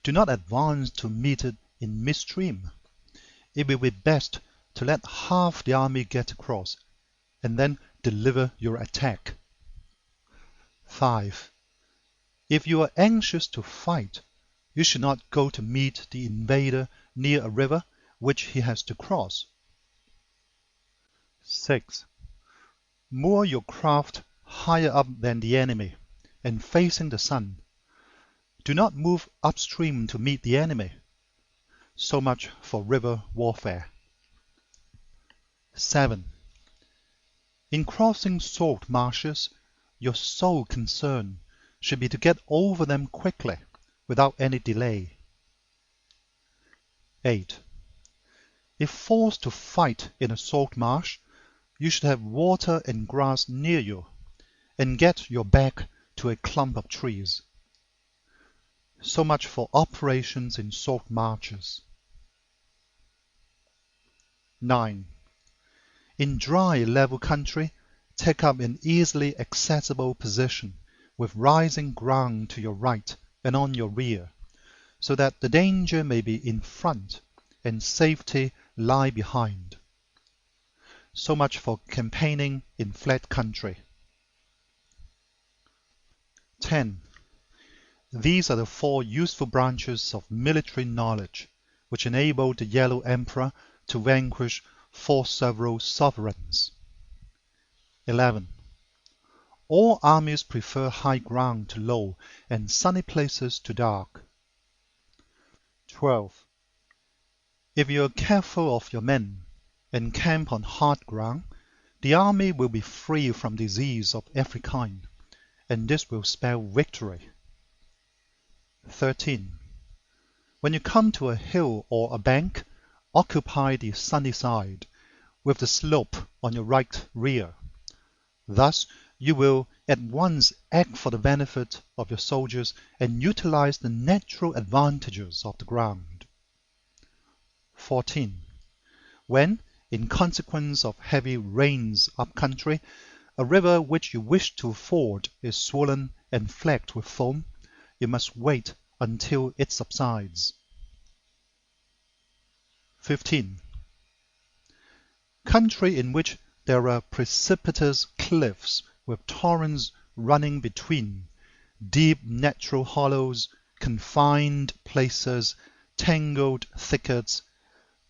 do not advance to meet it in midstream. It will be best to let half the army get across, and then deliver your attack. 5. If you are anxious to fight, you should not go to meet the invader near a river which he has to cross. 6. Moor your craft higher up than the enemy, and facing the sun. Do not move upstream to meet the enemy. So much for river warfare. 7. In crossing salt marshes, your sole concern should be to get over them quickly, without any delay. 8. If forced to fight in a salt marsh, you should have water and grass near you, and get your back to a clump of trees. So much for operations in salt marshes. 9. In dry, level country, take up an easily accessible position with rising ground to your right and on your rear, so that the danger may be in front and safety lie behind. So much for campaigning in flat country. 10. These are the 4 useful branches of military knowledge which enabled the Yellow Emperor to vanquish 4 several sovereigns. 11. All armies prefer high ground to low and sunny places to dark. 12. If you are careful of your men and camp on hard ground, the army will be free from disease of every kind, and this will spell victory. 13. When you come to a hill or a bank, occupy the sunny side, with the slope on your right rear. Thus, you will at once act for the benefit of your soldiers and utilize the natural advantages of the ground. 14. When, in consequence of heavy rains up country, a river which you wish to ford is swollen and flecked with foam, you must wait until it subsides. 15. Country in which there are precipitous cliffs with torrents running between, deep natural hollows, confined places, tangled thickets,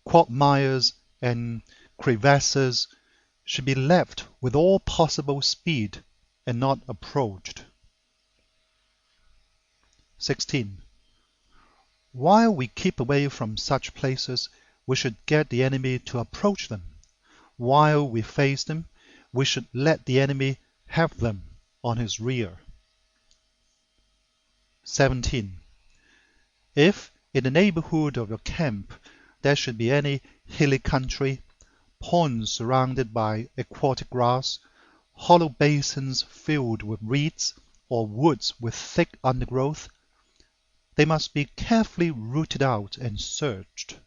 quagmires, and crevasses, should be left with all possible speed and not approached. 16. While we keep away from such places, we should get the enemy to approach them. While we face them, we should let the enemy have them on his rear. 17. If in the neighborhood of your camp there should be any hilly country, ponds surrounded by aquatic grass, hollow basins filled with reeds, or woods with thick undergrowth, they must be carefully rooted out and searched,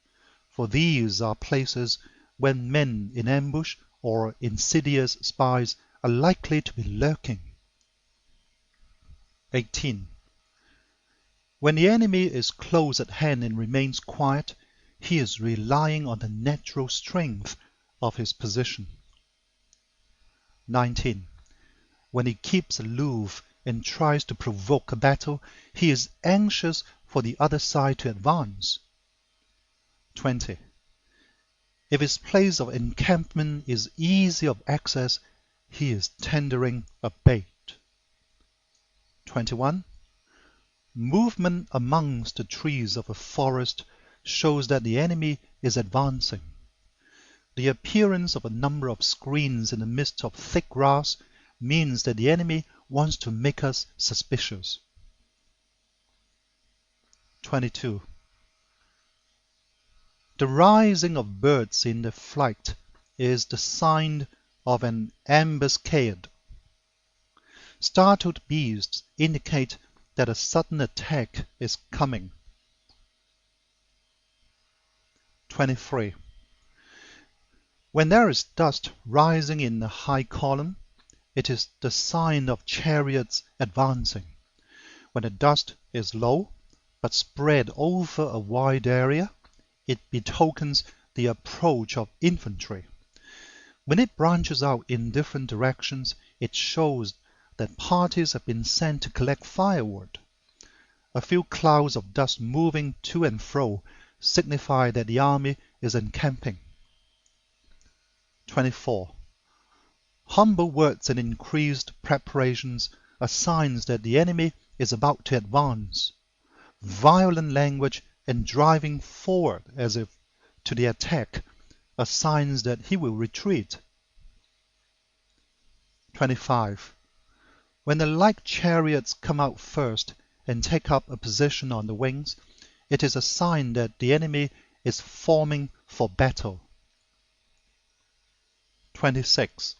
for these are places when men in ambush or insidious spies are likely to be lurking. 18. When the enemy is close at hand and remains quiet, he is relying on the natural strength of his position. 19. When he keeps aloof and tries to provoke a battle, he is anxious for the other side to advance. 20. If his place of encampment is easy of access, he is tendering a bait. 21. Movement amongst the trees of a forest shows that the enemy is advancing. The appearance of a number of screens in the midst of thick grass means that the enemy wants to make us suspicious. 22. The rising of birds in the flight is the sign of an ambuscade. Startled beasts indicate that a sudden attack is coming. 23. When there is dust rising in a high column, it is the sign of chariots advancing. When the dust is low, but spread over a wide area, it betokens the approach of infantry. When it branches out in different directions, it shows that parties have been sent to collect firewood. A few clouds of dust moving to and fro signify that the army is encamping. 24. Humble words and increased preparations are signs that the enemy is about to advance. Violent language and driving forward as if to the attack are signs that he will retreat. 25. When the light chariots come out first and take up a position on the wings, it is a sign that the enemy is forming for battle. 26.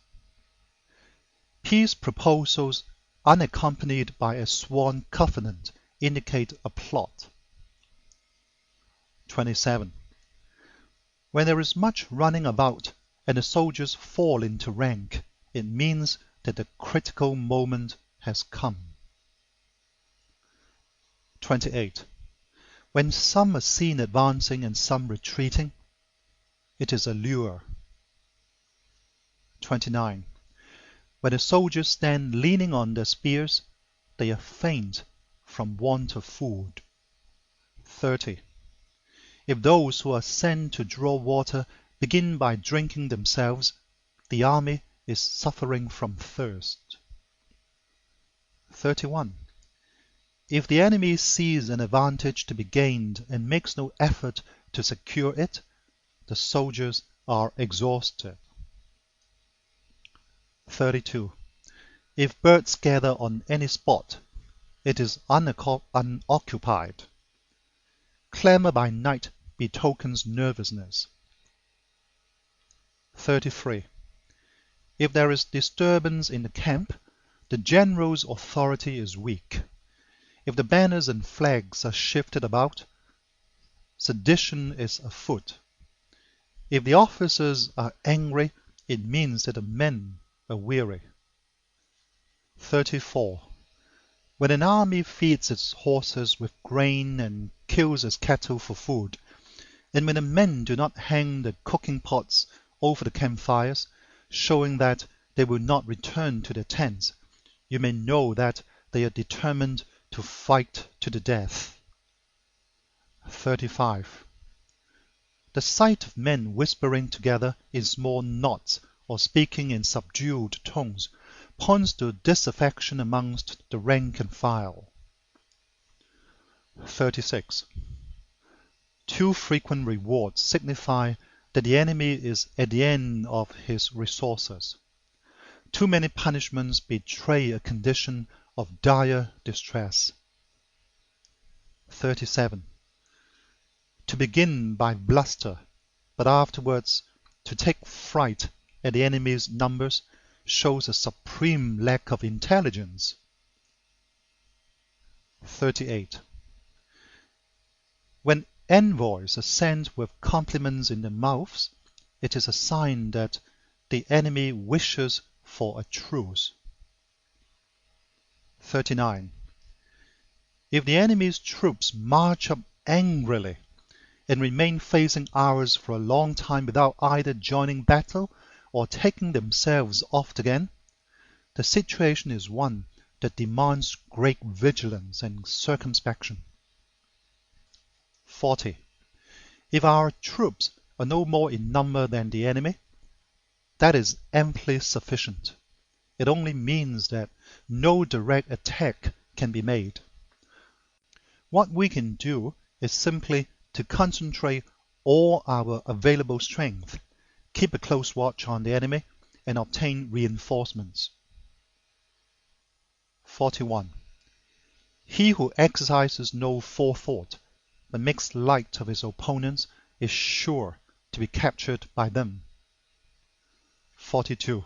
Peace proposals unaccompanied by a sworn covenant indicate a plot. 27. When there is much running about and the soldiers fall into rank, it means that the critical moment has come. 28. When some are seen advancing and some retreating, it is a lure. 29. When the soldiers stand leaning on their spears, they are faint from want of food. 30. If those who are sent to draw water begin by drinking themselves, the army is suffering from thirst. 31. If the enemy sees an advantage to be gained and makes no effort to secure it, the soldiers are exhausted. 32. If birds gather on any spot, it is unoccupied. Clamor by night betokens nervousness. 33. If there is disturbance in the camp, the general's authority is weak. If the banners and flags are shifted about, sedition is afoot. If the officers are angry, it means that the men are weary. 34. When an army feeds its horses with grain and kills its cattle for food, and when the men do not hang the cooking pots over the campfires, showing that they will not return to their tents, you may know that they are determined to fight to the death. 35. The sight of men whispering together in small knots or speaking in subdued tones points to disaffection amongst the rank and file. 36. Too frequent rewards signify that the enemy is at the end of his resources. Too many punishments betray a condition of dire distress. 37. To begin by bluster, but afterwards to take fright at the enemy's numbers, shows a supreme lack of intelligence. 38. When envoys are sent with compliments in their mouths, it is a sign that the enemy wishes for a truce. 39. If the enemy's troops march up angrily and remain facing ours for a long time without either joining battle or taking themselves off again, the situation is one that demands great vigilance and circumspection. 40. If our troops are no more in number than the enemy, that is amply sufficient. It only means that no direct attack can be made. What we can do is simply to concentrate all our available strength, keep a close watch on the enemy, and obtain reinforcements. 41. He who exercises no forethought, but makes light of his opponents, is sure to be captured by them. 42.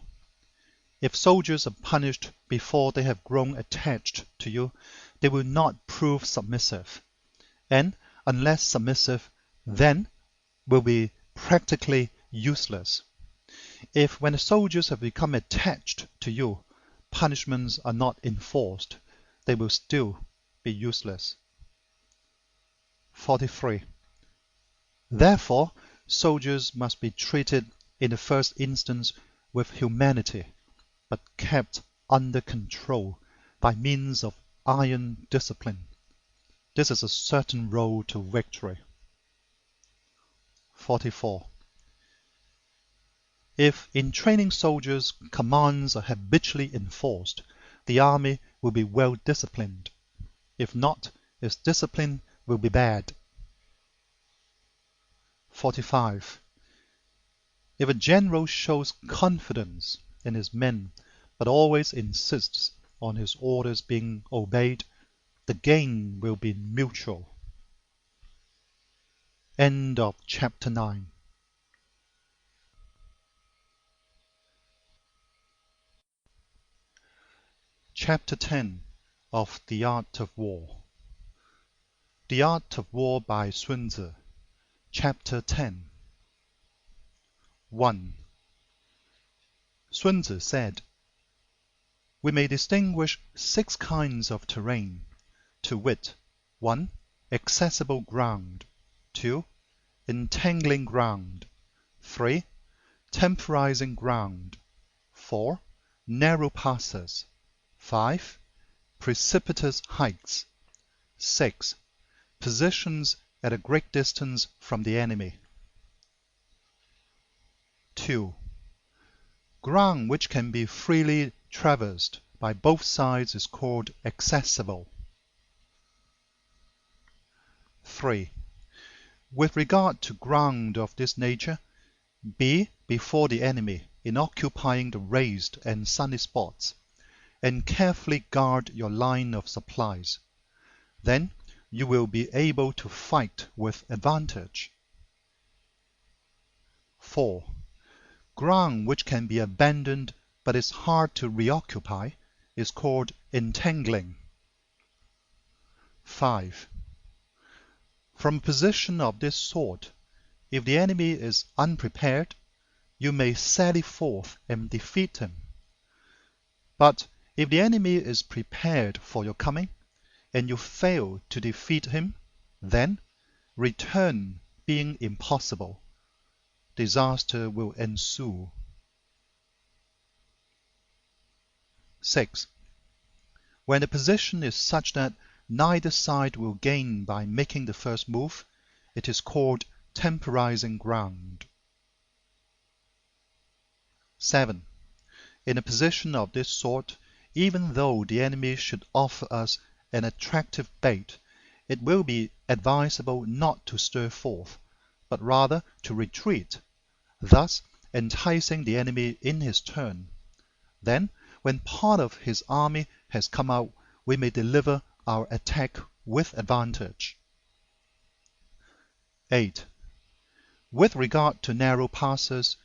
If soldiers are punished before they have grown attached to you, they will not prove submissive, and unless submissive, then will be practically useless. If when the soldiers have become attached to you, punishments are not enforced, they will still be useless. 43. Therefore, soldiers must be treated in the first instance with humanity, but kept under control by means of iron discipline. This is a certain road to victory. 44. If in training soldiers commands are habitually enforced, the army will be well disciplined. If not, its discipline will be bad. 45. If a general shows confidence in his men, but always insists on his orders being obeyed, the gain will be mutual. End of chapter 9. Chapter 10 of The Art of War. The Art of War by Sun Tzu. Chapter 10. 1. Sun Tzu said, "We may distinguish 6 kinds of terrain, to wit, 1. Accessible ground, 2. Entangling ground, 3. Temporizing ground, 4. Narrow passes, 5. Precipitous heights, 6. Positions at a great distance from the enemy." 2. Ground which can be freely traversed by both sides is called accessible. 3. With regard to ground of this nature, be before the enemy in occupying the raised and sunny spots, and carefully guard your line of supplies. Then you will be able to fight with advantage. 4. Ground which can be abandoned but is hard to reoccupy, is called entangling. 5. From a position of this sort, if the enemy is unprepared, you may sally forth and defeat him. But if the enemy is prepared for your coming, and you fail to defeat him, then, return being impossible, disaster will ensue. 6. When the position is such that neither side will gain by making the first move, it is called temporizing ground. 7. In a position of this sort, even though the enemy should offer us an attractive bait, it will be advisable not to stir forth, but rather to retreat, thus enticing the enemy in his turn. Then, when part of his army has come out, we may deliver our attack with advantage. 8. With regard to narrow passes,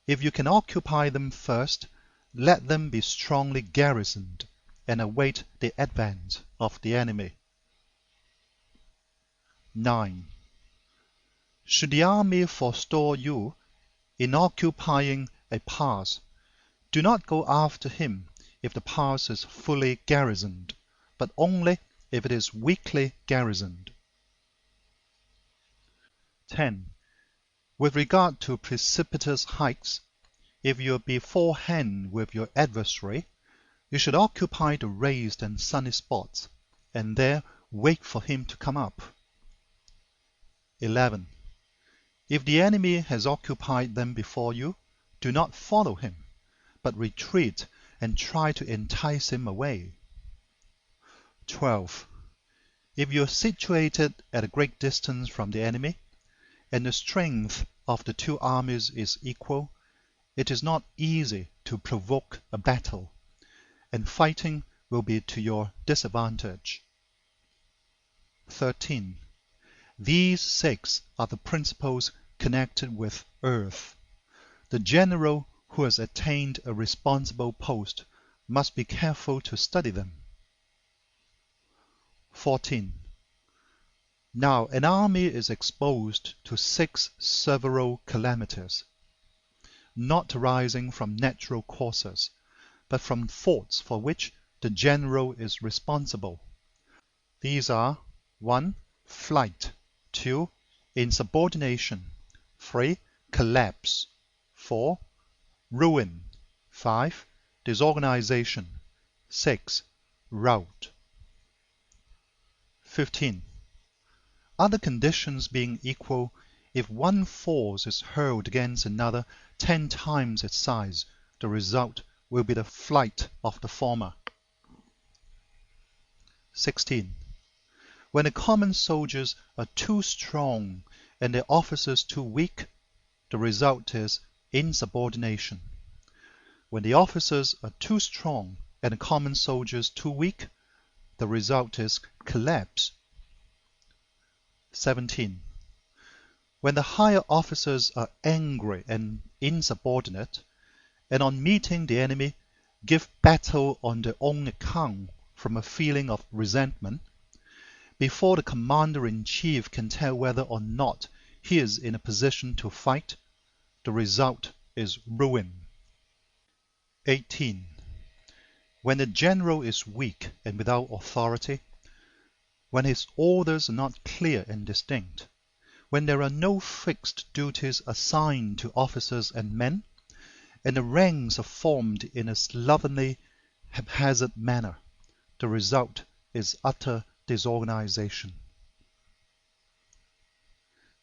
if you can occupy them first, let them be strongly garrisoned and await the advent of the enemy. 9. Should the army forestall you in occupying a pass, do not go after him if the pass is fully garrisoned, but only if it is weakly garrisoned. 10. With regard to precipitous heights, if you are beforehand with your adversary, you should occupy the raised and sunny spots, and there wait for him to come up. 11. If the enemy has occupied them before you, do not follow him, but retreat and try to entice him away. 12. If you are situated at a great distance from the enemy, and the strength of the two armies is equal, it is not easy to provoke a battle, and fighting will be to your disadvantage. 13. These 6 are the principles connected with earth. The general who has attained a responsible post must be careful to study them. 14. Now an army is exposed to 6 several calamities, not arising from natural causes, but from faults for which the general is responsible. These are 1. Flight, 2. Insubordination, 3. Collapse, 4. Ruin, 5. Disorganization, 6. Rout. 15. Other conditions being equal, if one force is hurled against another 10 times its size, the result will be the flight of the former. 16. When the common soldiers are too strong and their officers too weak, the result is insubordination. When the officers are too strong and the common soldiers too weak, the result is collapse. 17. When the higher officers are angry and insubordinate, and on meeting the enemy give battle on their own account from a feeling of resentment, before the commander-in-chief can tell whether or not he is in a position to fight, the result is ruin. 18. When the general is weak and without authority, when his orders are not clear and distinct, when there are no fixed duties assigned to officers and men, and the ranks are formed in a slovenly, haphazard manner, the result is utter disorganization.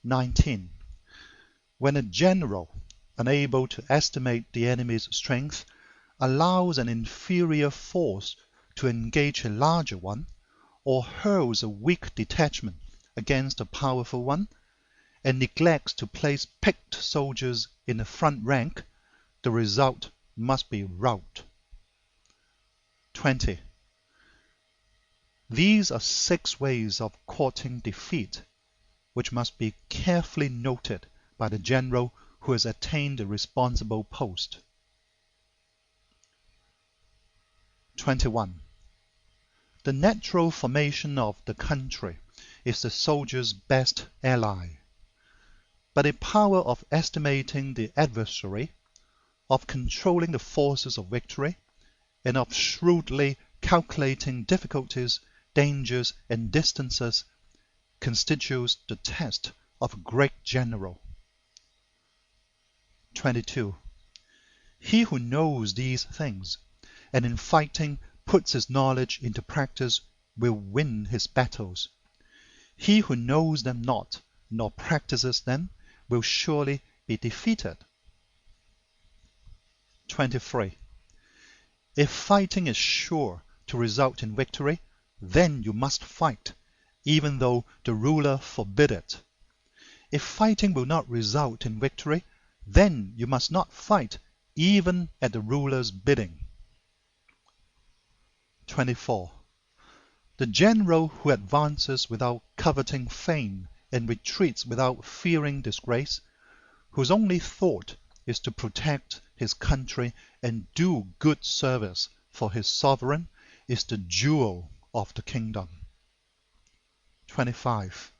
19. When a general, unable to estimate the enemy's strength, allows an inferior force to engage a larger one, or hurls a weak detachment against a powerful one, and neglects to place picked soldiers in the front rank, the result must be rout. 20. These are 6 ways of courting defeat, which must be carefully noted by the general who has attained a responsible post. 21. The natural formation of the country is the soldier's best ally. But the power of estimating the adversary, of controlling the forces of victory, and of shrewdly calculating difficulties, dangers, and distances constitutes the test of a great general. 22. He who knows these things, and in fighting puts his knowledge into practice, will win his battles. He who knows them not, nor practices them, will surely be defeated. 23. If fighting is sure to result in victory, then you must fight, even though the ruler forbid it. If fighting will not result in victory, then you must not fight, even at the ruler's bidding. 24. The general who advances without coveting fame and retreats without fearing disgrace, whose only thought is to protect his country and do good service for his sovereign, is the jewel of the kingdom. 25.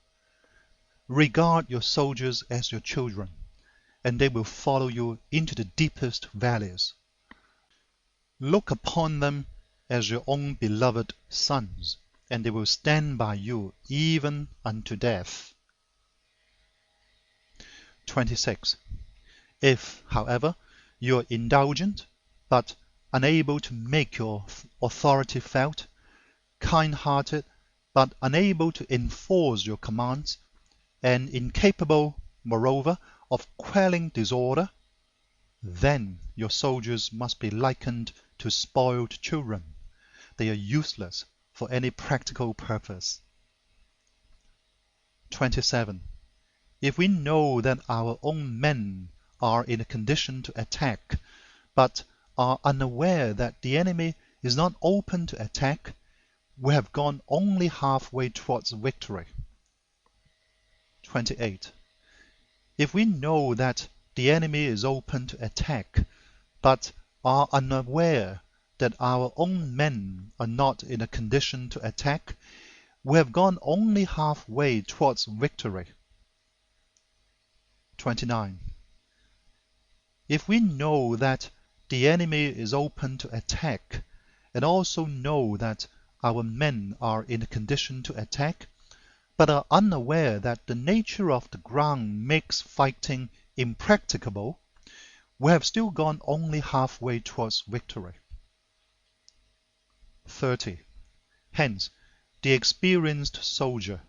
Regard your soldiers as your children, and they will follow you into the deepest valleys. Look upon them as your own beloved sons, and they will stand by you even unto death. 26. If, however, you are indulgent, but unable to make your authority felt, kind-hearted, but unable to enforce your commands, and incapable, moreover, of quelling disorder, then your soldiers must be likened to spoiled children. They are useless for any practical purpose. 27. If we know that our own men are in a condition to attack, but are unaware that the enemy is not open to attack, we have gone only halfway towards victory. 28. If we know that the enemy is open to attack, but are unaware that our own men are not in a condition to attack, we have gone only halfway towards victory. 29. If we know that the enemy is open to attack, and also know that our men are in a condition to attack, but are unaware that the nature of the ground makes fighting impracticable, we have still gone only halfway towards victory. 30. Hence, the experienced soldier,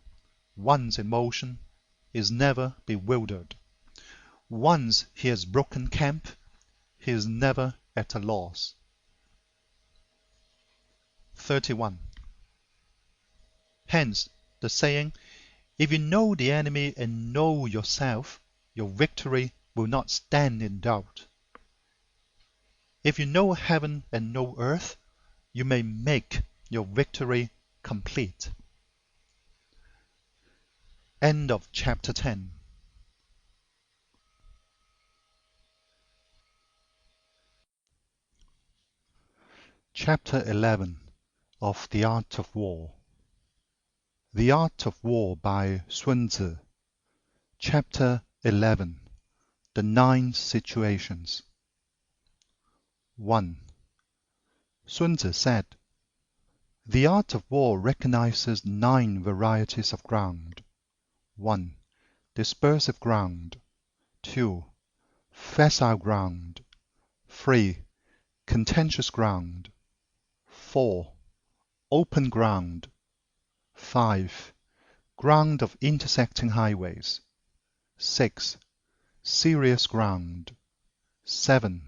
once in motion, is never bewildered. Once he has broken camp, he is never at a loss. 31. Hence, the saying, if you know the enemy and know yourself, your victory will not stand in doubt. If you know heaven and know earth, you may make your victory complete. End of chapter 10. Chapter 11 of The Art of War. The Art of War by Sun Tzu. Chapter 11. The 9 Situations. 1. Sun Tzu said, the art of war recognizes 9 varieties of ground. 1. Dispersive ground. 2. Facile ground. 3. Contentious ground. 4. Open ground. 5. Ground of intersecting highways. 6. Serious ground. 7.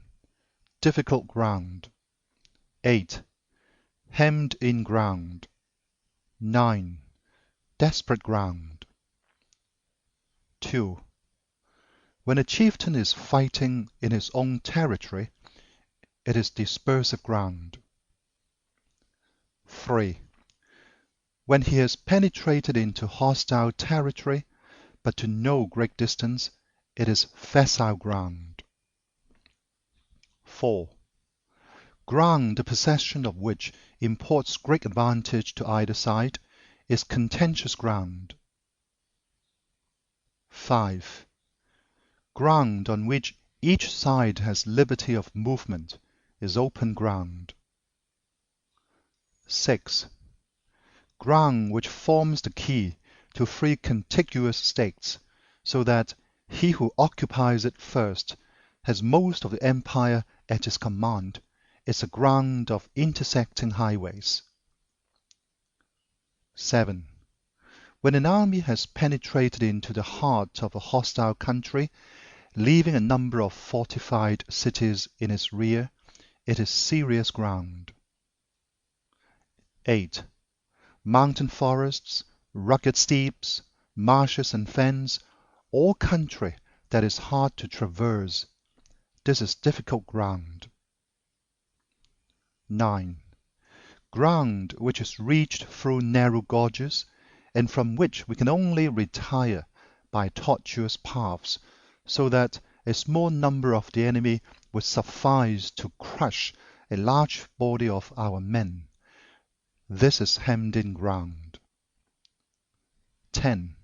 Difficult ground. 8. Hemmed-in ground. 9. Desperate ground. 2. When a chieftain is fighting in his own territory, it is dispersive ground. 3. When he has penetrated into hostile territory, but to no great distance, it is facile ground. 4. Ground the possession of which imports great advantage to either side is contentious ground. 5. Ground on which each side has liberty of movement is open ground. 6. Ground which forms the key to 3 contiguous states, so that he who occupies it first has most of the empire at his command, is a ground of intersecting highways. 7. When an army has penetrated into the heart of a hostile country, leaving a number of fortified cities in its rear, it is serious ground. 8. Mountain forests, rugged steeps, marshes and fens, all country that is hard to traverse. This is difficult ground. 9. Ground which is reached through narrow gorges, and from which we can only retire by tortuous paths, so that a small number of the enemy would suffice to crush a large body of our men. This is hemmed-in ground. 10.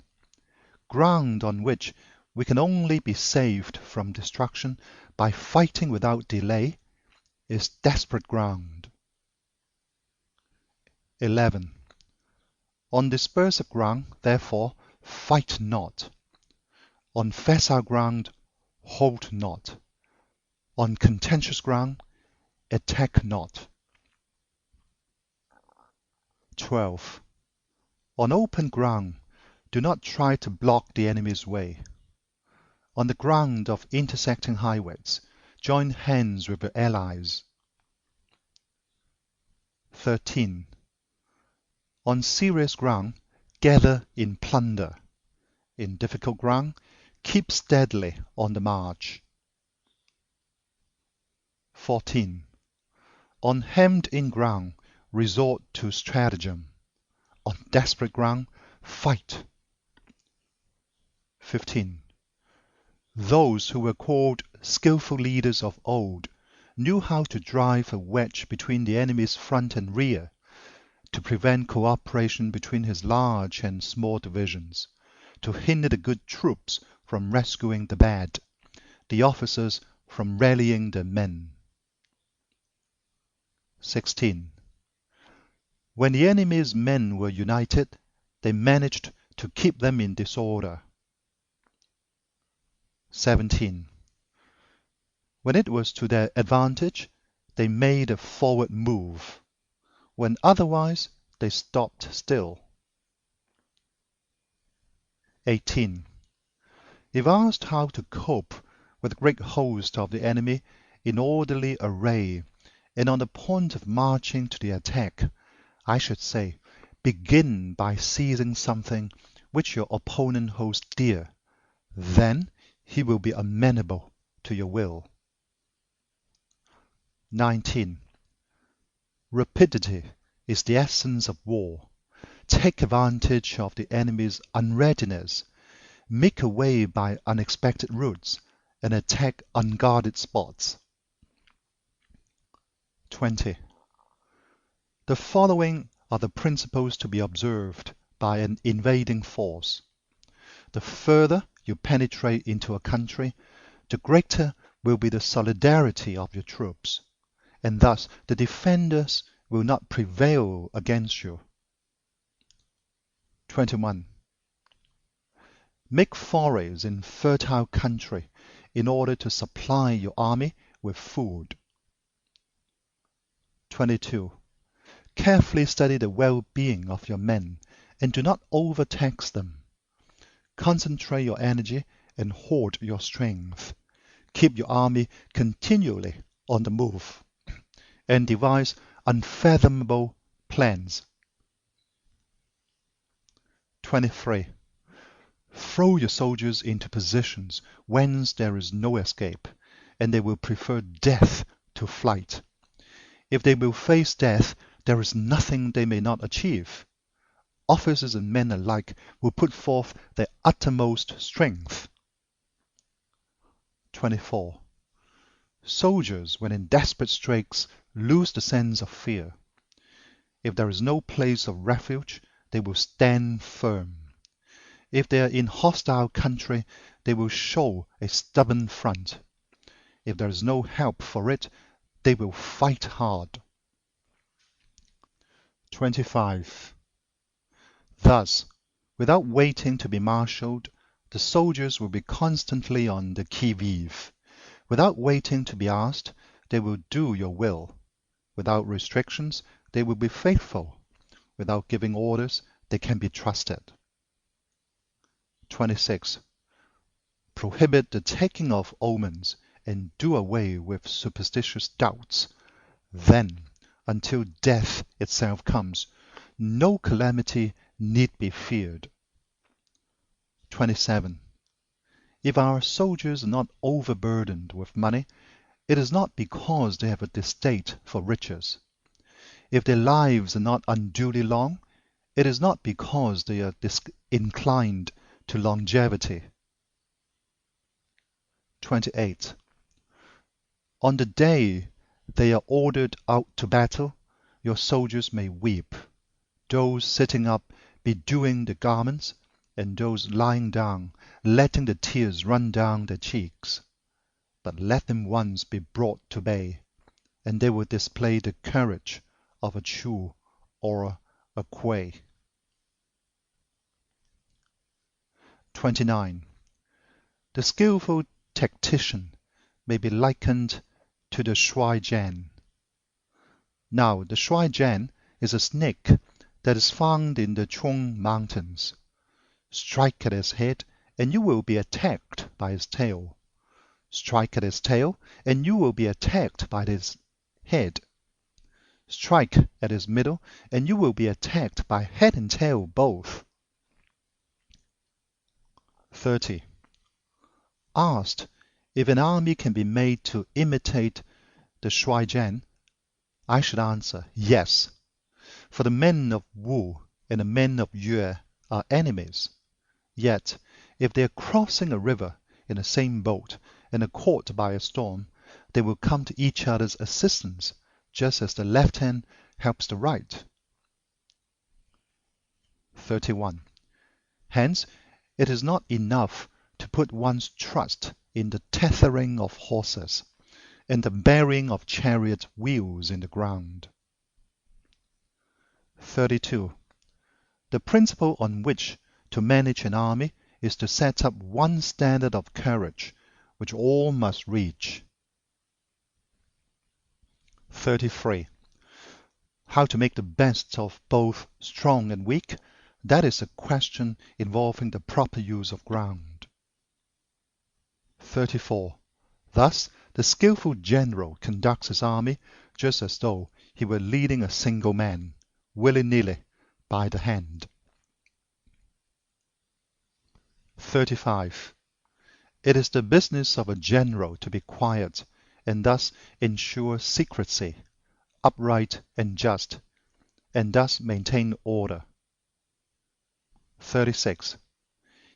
Ground on which we can only be saved from destruction by fighting without delay is desperate ground. 11. On dispersive ground, therefore, fight not. On facile ground, hold not. On contentious ground, attack not. 12. On open ground, do not try to block the enemy's way. On the ground of intersecting highways, join hands with your allies. 13. On serious ground, gather in plunder. In difficult ground, keep steadily on the march. 14. On hemmed-in ground, resort to stratagem. On desperate ground, fight. 15. Those who were called skillful leaders of old knew how to drive a wedge between the enemy's front and rear, to prevent cooperation between his large and small divisions, to hinder the good troops from rescuing the bad, the officers from rallying the men. 16. When the enemy's men were united, they managed to keep them in disorder. 17. When it was to their advantage, they made a forward move. When otherwise, they stopped still. 18. If asked how to cope with the great host of the enemy in orderly array and on the point of marching to the attack, I should say, begin by seizing something which your opponent holds dear. Then he will be amenable to your will. 19. Rapidity is the essence of war. Take advantage of the enemy's unreadiness, make a way by unexpected routes, and attack unguarded spots. 20. The following are the principles to be observed by an invading force. The further you penetrate into a country, the greater will be the solidarity of your troops, and thus the defenders will not prevail against you. 21. Make forays in fertile country in order to supply your army with food. 22. Carefully study the well-being of your men and do not overtax them. Concentrate your energy and hoard your strength. Keep your army continually on the move and devise unfathomable plans. 23. Throw your soldiers into positions whence there is no escape, and they will prefer death to flight. If they will face death, there is nothing they may not achieve. Officers and men alike will put forth their uttermost strength. 24. Soldiers, when in desperate straits, lose the sense of fear. If there is no place of refuge, they will stand firm. If they are in hostile country, they will show a stubborn front. If there is no help for it, they will fight hard. 25. Thus, without waiting to be marshaled, the soldiers will be constantly on the qui-vive. Without waiting to be asked, they will do your will. Without restrictions, they will be faithful. Without giving orders, they can be trusted. 26. Prohibit the taking of omens and do away with superstitious doubts. Then, until death itself comes, no calamity need be feared. 27. If our soldiers are not overburdened with money, it is not because they have a distaste for riches. If their lives are not unduly long, it is not because they are disinclined to longevity. 28. On the day they are ordered out to battle, your soldiers may weep, those sitting up bedewing the garments, and those lying down letting the tears run down their cheeks. But let them once be brought to bay, and they will display the courage of a Chu or a Kuei. 29. The skillful tactician may be likened to the shuai jian. Now, the shuai jian is a snake that is found in the Chung Mountains. Strike at its head, and you will be attacked by its tail. Strike at its tail, and you will be attacked by its head. Strike at its middle, and you will be attacked by head and tail both. 30. Asked if an army can be made to imitate the shuai jian, I should answer yes, for the men of Wu and the men of Yue are enemies. Yet, if they are crossing a river in the same boat and are caught by a storm, they will come to each other's assistance, just as the left hand helps the right. 31. Hence, it is not enough to put one's trust in the tethering of horses and the bearing of chariot wheels in the ground. 32. The principle on which to manage an army is to set up one standard of courage which all must reach. 33. How to make the best of both strong and weak, that is a question involving the proper use of ground. 34. Thus, the skillful general conducts his army just as though he were leading a single man, willy-nilly, by the hand. 35. It is the business of a general to be quiet, and thus ensure secrecy, upright and just, and thus maintain order. 36.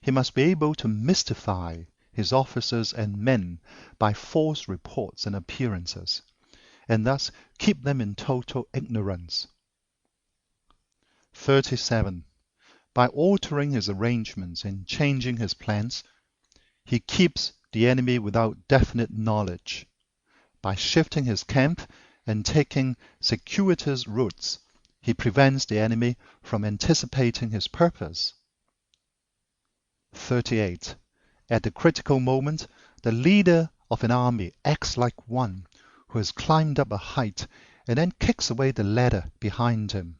He must be able to mystify his officers and men by false reports and appearances, and thus keep them in total ignorance. 37. By altering his arrangements and changing his plans, he keeps the enemy without definite knowledge. By shifting his camp and taking circuitous routes, he prevents the enemy from anticipating his purpose. 38. At the critical moment, the leader of an army acts like one who has climbed up a height and then kicks away the ladder behind him.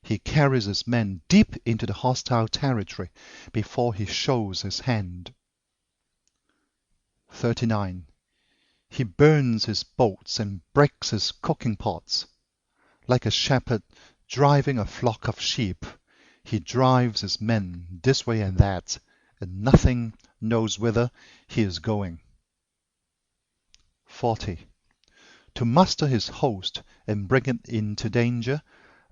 He carries his men deep into the hostile territory before he shows his hand. 39. He burns his boats and breaks his cooking pots. Like a shepherd driving a flock of sheep, he drives his men this way and that, and nothing knows whither he is going. 40. To muster his host and bring it into danger,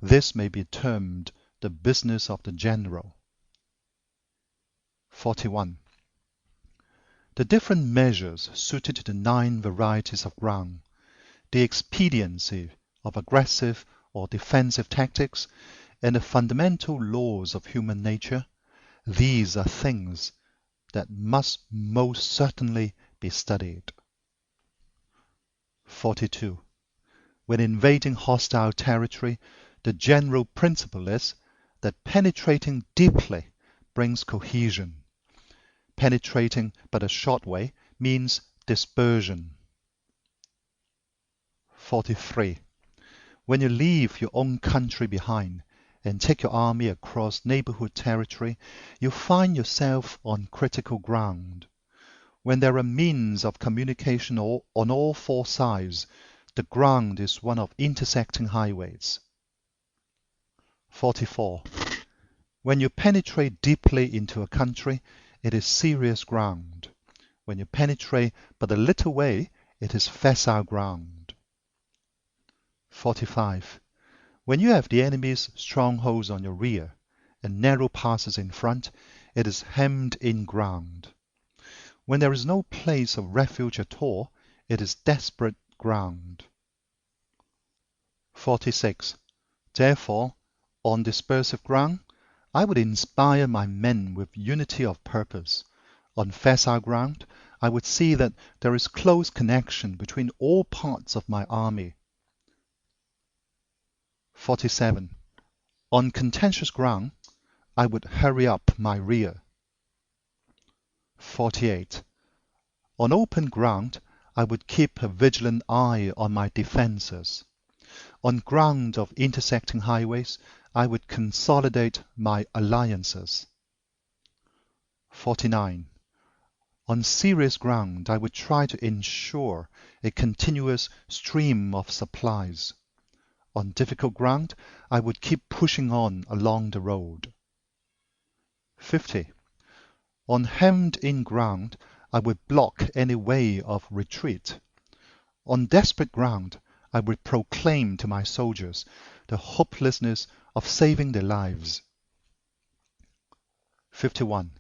this may be termed the business of the general. 41. The different measures suited to the 9 varieties of ground, the expediency of aggressive or defensive tactics, and the fundamental laws of human nature, these are things that must most certainly be studied. 42. When invading hostile territory, the general principle is that penetrating deeply brings cohesion. Penetrating but a short way means dispersion. 43. When you leave your own country behind and take your army across neighborhood territory, you find yourself on critical ground. When there are means of communication on all four sides, the ground is one of intersecting highways. 44. When you penetrate deeply into a country, it is serious ground. When you penetrate but a little way, it is facile ground. 45. When you have the enemy's strongholds on your rear and narrow passes in front, it is hemmed-in ground. When there is no place of refuge at all, it is desperate ground. 46. Therefore, on dispersive ground, I would inspire my men with unity of purpose. On facile ground, I would see that there is close connection between all parts of my army. 47. On contentious ground, I would hurry up my rear. 48. On open ground, I would keep a vigilant eye on my defenses. On ground of intersecting highways, I would consolidate my alliances. 49. On serious ground, I would try to ensure a continuous stream of supplies. On difficult ground, I would keep pushing on along the road. 50. On hemmed-in ground, I would block any way of retreat. On desperate ground, I would proclaim to my soldiers the hopelessness of saving their lives. 51.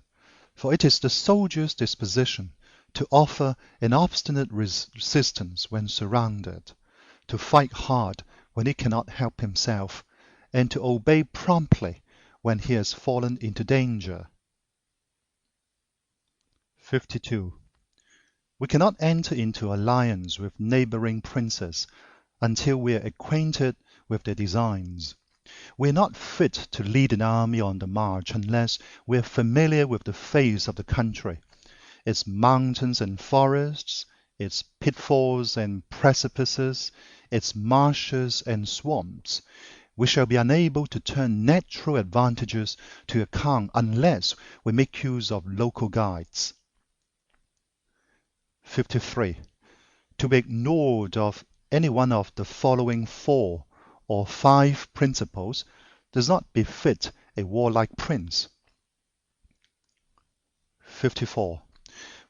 For it is the soldier's disposition to offer an obstinate resistance when surrounded, to fight hard when he cannot help himself, and to obey promptly when he has fallen into danger. 52. We cannot enter into alliance with neighboring princes until we are acquainted with their designs. We are not fit to lead an army on the march unless we are familiar with the face of the country, its mountains and forests, its pitfalls and precipices, its marshes and swamps. We shall be unable to turn natural advantages to account unless we make use of local guides. 53. To be ignored of any one of the following 4 or 5 principles does not befit a warlike prince. 54.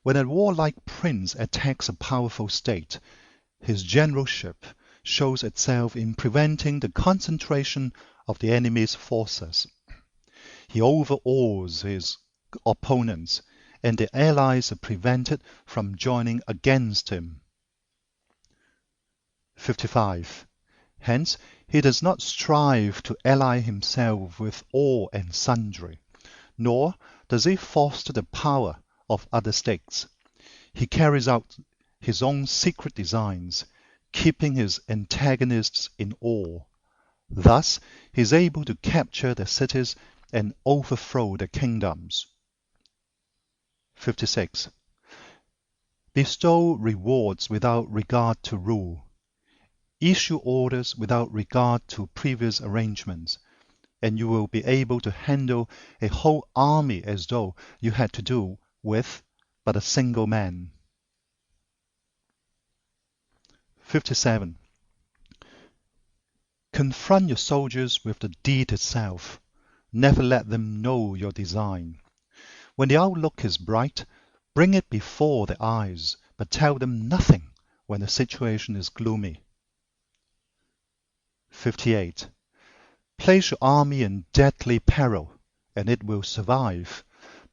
When a warlike prince attacks a powerful state, his generalship shows itself in preventing the concentration of the enemy's forces. He overawes his opponents, and the allies are prevented from joining against him. 55. Hence, he does not strive to ally himself with all and sundry, nor does he foster the power of other states. He carries out his own secret designs, keeping his antagonists in awe. Thus, he is able to capture their cities and overthrow their kingdoms. 56. Bestow rewards without regard to rule. Issue orders without regard to previous arrangements, and you will be able to handle a whole army as though you had to do with but a single man. 57. Confront your soldiers with the deed itself. Never let them know your design. When the outlook is bright, bring it before their eyes, but tell them nothing when the situation is gloomy. 58. Place your army in deadly peril, and it will survive.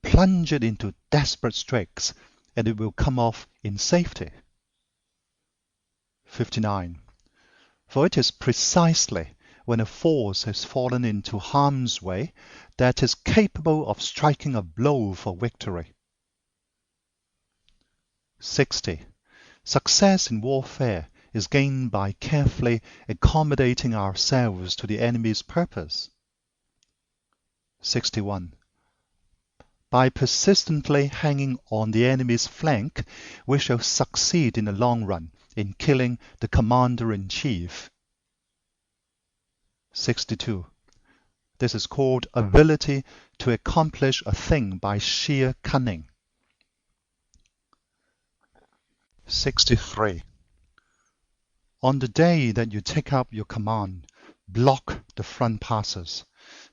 Plunge it into desperate straits, and it will come off in safety. 59. For it is precisely when a force has fallen into harm's way that it is capable of striking a blow for victory. 60. Success in warfare is gained by carefully accommodating ourselves to the enemy's purpose. 61. By persistently hanging on the enemy's flank, we shall succeed in the long run in killing the commander-in-chief. 62. This is called ability to accomplish a thing by sheer cunning. 63. On the day that you take up your command, block the front passes,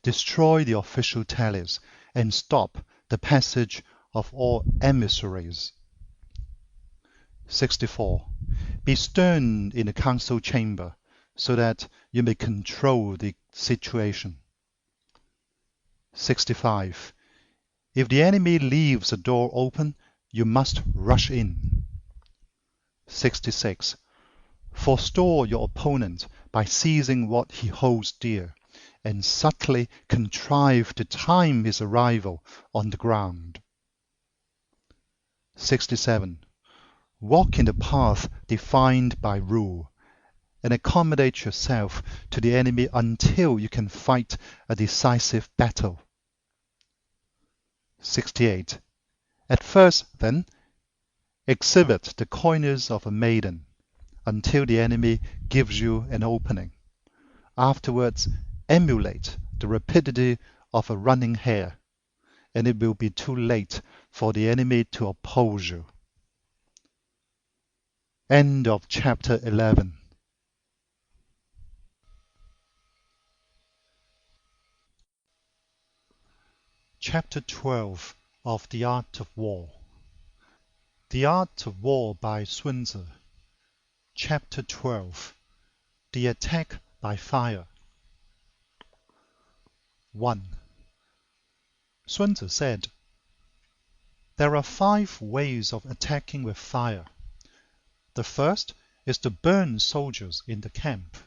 destroy the official tallies, and stop the passage of all emissaries. 64. Be stern in the council chamber, so that you may control the situation. 65. If the enemy leaves a door open, you must rush in. 66. Forestall your opponent by seizing what he holds dear, and subtly contrive to time his arrival on the ground. 67. Walk in the path defined by rule, and accommodate yourself to the enemy until you can fight a decisive battle. 68. At first, then, exhibit the coyness of a maiden until the enemy gives you an opening. Afterwards, emulate the rapidity of a running hare, and it will be too late for the enemy to oppose you. End of chapter 11. Chapter 12 of The Art of War. The Art of War by Sun Tzu. Chapter 12. The Attack by Fire. 1. Sun Tzu said, "There are 5 ways of attacking with fire. The first is to burn soldiers in the camp.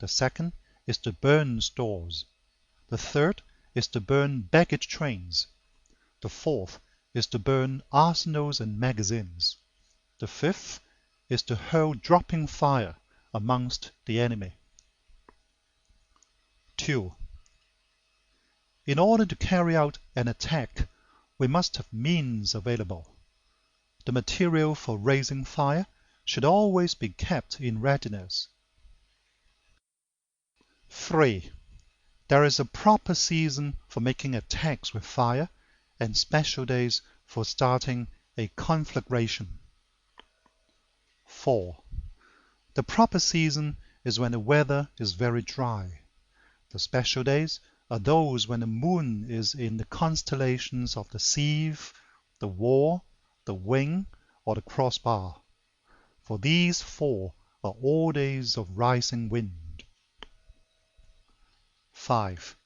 The second is to burn stores. The third is to burn baggage trains. The fourth is to burn arsenals and magazines. The fifth is to hurl dropping fire amongst the enemy." 2. In order to carry out an attack, we must have means available. The material for raising fire should always be kept in readiness. 3. There is a proper season for making attacks with fire, and special days for starting a conflagration. 4. The proper season is when the weather is very dry. The special days are those when the moon is in the constellations of the sieve, the war, the wing, or the crossbar. For these 4 are all days of rising wind. 5.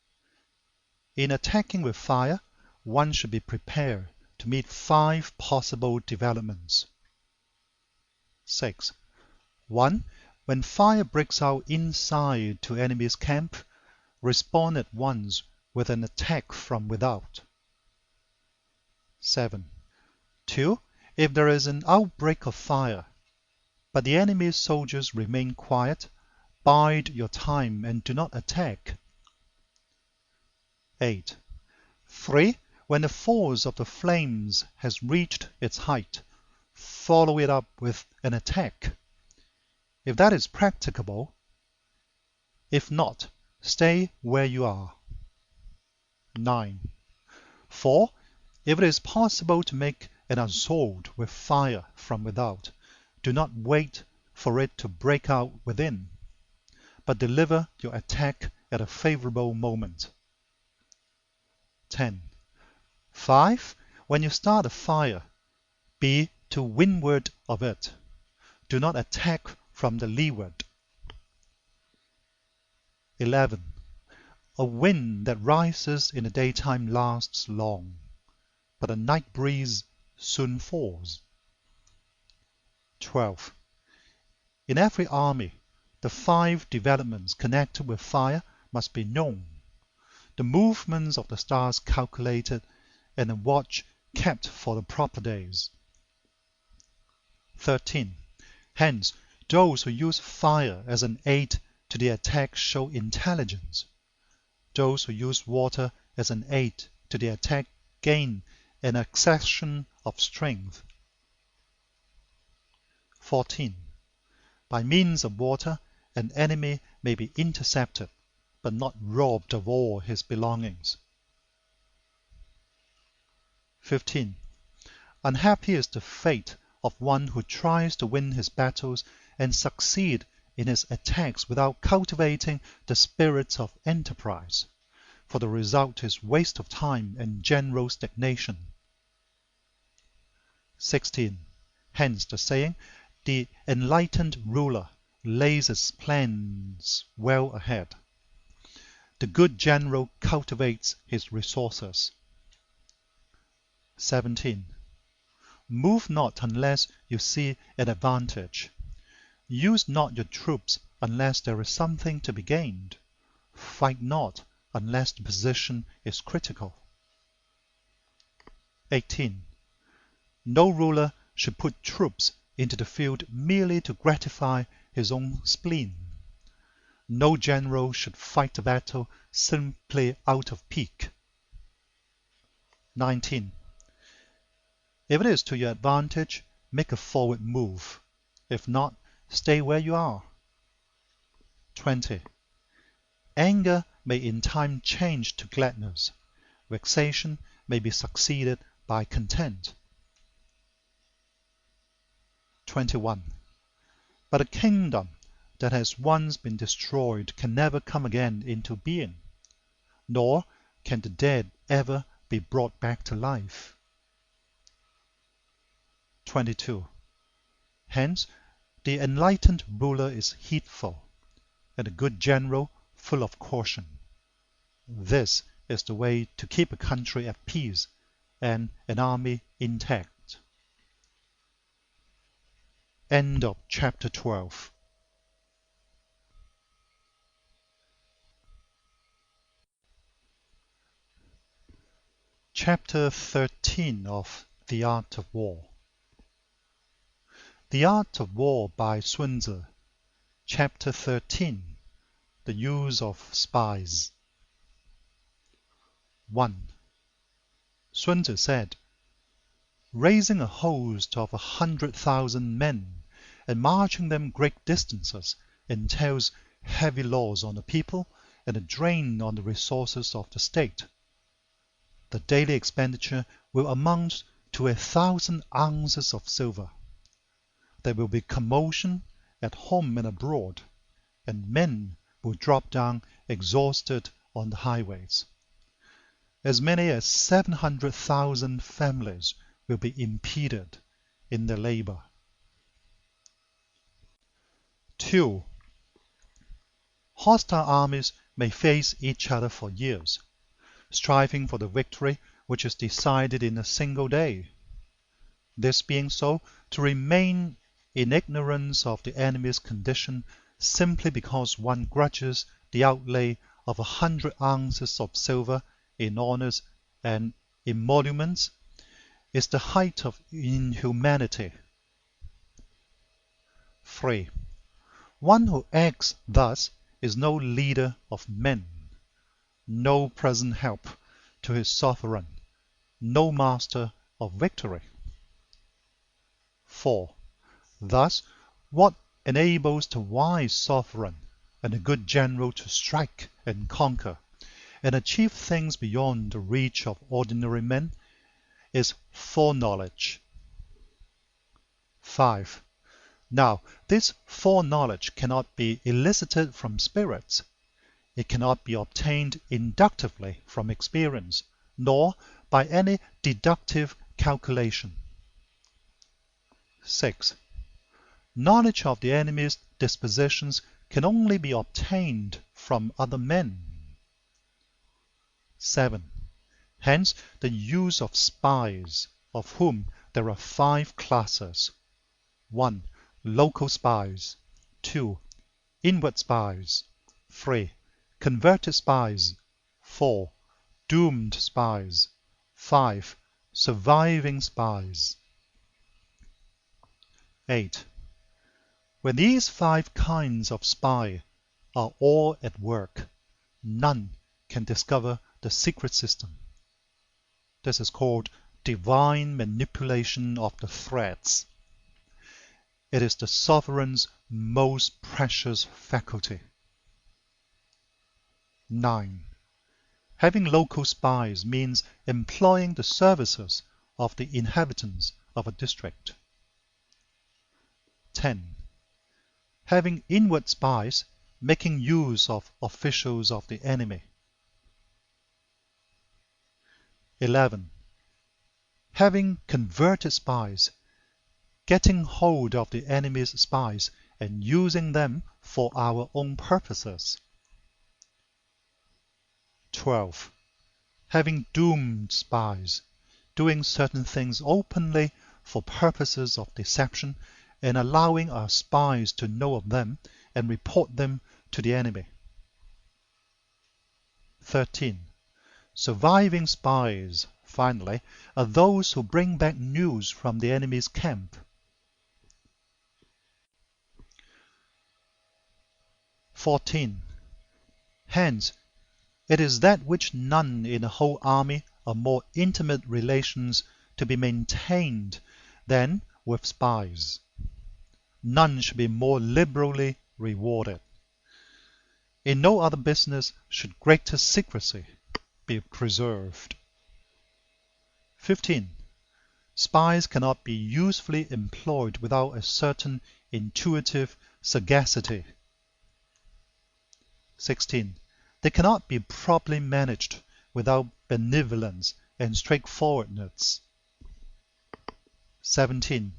In attacking with fire, one should be prepared to meet 5 possible developments. 6. 1. When fire breaks out inside to enemy's camp, respond at once with an attack from without. 7. 2. If there is an outbreak of fire, but the enemy's soldiers remain quiet, bide your time and do not attack. 8. 3. When the force of the flames has reached its height, follow it up with an attack, if that is practicable. If not, stay where you are. 9. 4. If it is possible to make an assault with fire from without, do not wait for it to break out within, but deliver your attack at a favorable moment. 10. 5. When you start a fire, be to windward of it. Do not attack from the leeward. 11. A wind that rises in the daytime lasts long, but a night breeze soon falls. 12. In every army, the 5 developments connected with fire must be known, the movements of the stars calculated, and a watch kept for the proper days. 13. Hence, those who use fire as an aid to the attack show intelligence. Those who use water as an aid to the attack gain an accession of strength. 14. By means of water, an enemy may be intercepted, but not robbed of all his belongings. 15. Unhappy is the fate of one who tries to win his battles and succeed in his attacks without cultivating the spirit of enterprise, for the result is waste of time and general stagnation. 16. Hence the saying, the enlightened ruler lays his plans well ahead. The good general cultivates his resources. 17. Move not unless you see an advantage. Use not your troops unless there is something to be gained. Fight not unless the position is critical. 18. No ruler should put troops into the field merely to gratify his own spleen. No general should fight a battle simply out of pique. 19. If it is to your advantage, make a forward move. If not, stay where you are. 20. Anger may in time change to gladness. Vexation may be succeeded by content. 21. But a kingdom that has once been destroyed can never come again into being, nor can the dead ever be brought back to life. 22. Hence, the enlightened ruler is heedful, and a good general full of caution. This is the way to keep a country at peace and an army intact. End of chapter 12. Chapter 13 of The Art of War. The Art of War by Sun Tzu. Chapter 13. The Use of Spies. 1. Sun Tzu said, raising a host of 100,000 men and marching them great distances entails heavy loss on the people and a drain on the resources of the state. The daily expenditure will amount to 1,000 ounces of silver. There will be commotion at home and abroad, and men will drop down exhausted on the highways. As many as 700,000 families will be impeded in their labor. 2. Hostile armies may face each other for years, striving for the victory which is decided in a single day. This being so, to remain in ignorance of the enemy's condition simply because one grudges the outlay of 100 ounces of silver in honors and emoluments is the height of inhumanity. 3. One who acts thus is no leader of men, no present help to his sovereign, no master of victory. 4. Thus, what enables the wise sovereign and the good general to strike and conquer and achieve things beyond the reach of ordinary men is foreknowledge. 5. Now, this foreknowledge cannot be elicited from spirits. It cannot be obtained inductively from experience, nor by any deductive calculation. 6. Knowledge of the enemy's dispositions can only be obtained from other men. 7. Hence the use of spies, of whom there are 5 classes. 1. Local spies. 2. Inward spies. 3. Converted spies. 4. Doomed spies. 5. Surviving spies. 8. When these 5 kinds of spy are all at work, none can discover the secret system. This is called divine manipulation of the threads. It is the sovereign's most precious faculty. 9. Having local spies means employing the services of the inhabitants of a district. 10. Having inward spies, making use of officials of the enemy. 11. Having converted spies, getting hold of the enemy's spies and using them for our own purposes. 12. Having doomed spies, doing certain things openly for purposes of deception and allowing our spies to know of them and report them to the enemy. 13. Surviving spies, finally, are those who bring back news from the enemy's camp. 14. Hence, it is that which none in the whole army are more intimate relations to be maintained than with spies. None should be more liberally rewarded. In no other business should greater secrecy be preserved. 15. Spies cannot be usefully employed without a certain intuitive sagacity. 16. They cannot be properly managed without benevolence and straightforwardness. 17.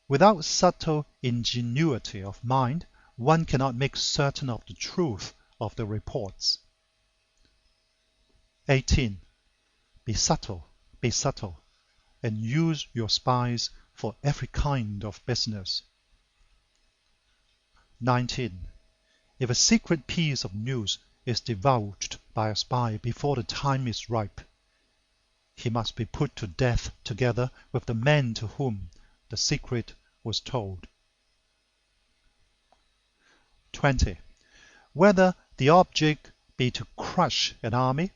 Without subtle ingenuity of mind, one cannot make certain of the truth of the reports. 18. Be subtle, and use your spies for every kind of business. 19. If a secret piece of news is divulged by a spy before the time is ripe, he must be put to death together with the man to whom the secret was told. 20. Whether the object be to crush an army,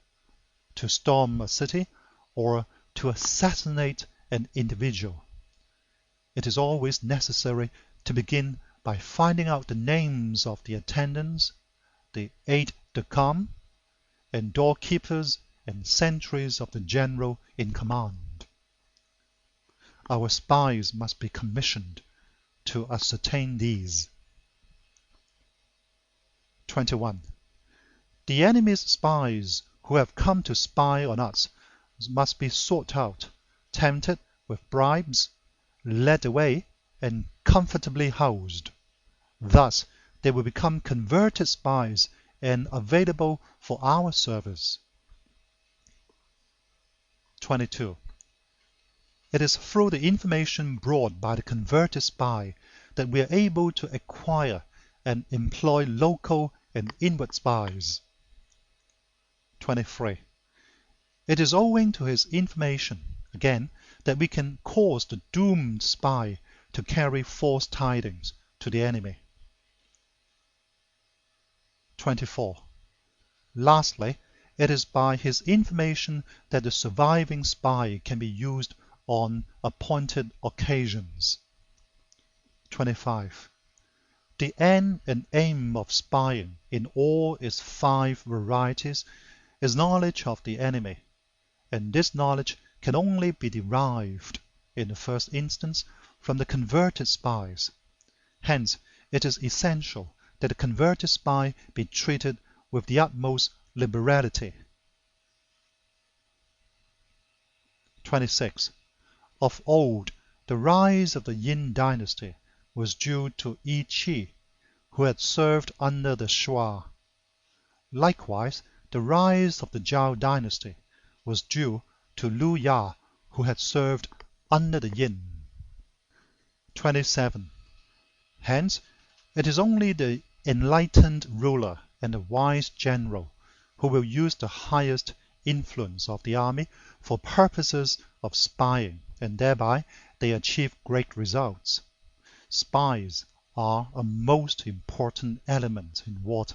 to storm a city, or to assassinate an individual, it is always necessary to begin by finding out the names of the attendants, the aides-de-camp, and doorkeepers and sentries of the general in command. Our spies must be commissioned to ascertain these. 21. The enemy's spies who have come to spy on us must be sought out, tempted with bribes, led away, and comfortably housed. Thus they will become converted spies and available for our service. 22. It is through the information brought by the converted spy that we are able to acquire and employ local and inward spies. 23. It is owing to his information, again, that we can cause the doomed spy to carry false tidings to the enemy. 24. Lastly, it is by his information that the surviving spy can be used on appointed occasions. 25. The end and aim of spying in all its 5 varieties is knowledge of the enemy, and this knowledge can only be derived, in the first instance, from the converted spies. Hence, it is essential that the converted spy be treated with the utmost liberality. 26. Of old, the rise of the Yin dynasty was due to Yi Qi, who had served under the Shuai. Likewise, the rise of the Zhao dynasty was due to Lu Ya, who had served under the Yin. 27. Hence, It is only the enlightened ruler and the wise general who will use the highest influence of the army for purposes of spying, and thereby they achieve great results. Spies are a most important element in war,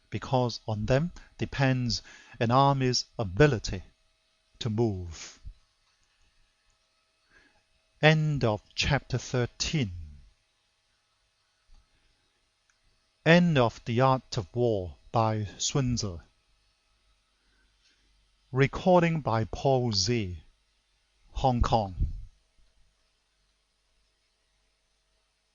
because on them depends an army's ability to move. End of chapter 13. End of The Art of War by Sun Tzu. Recording by Paul Z. Hong Kong.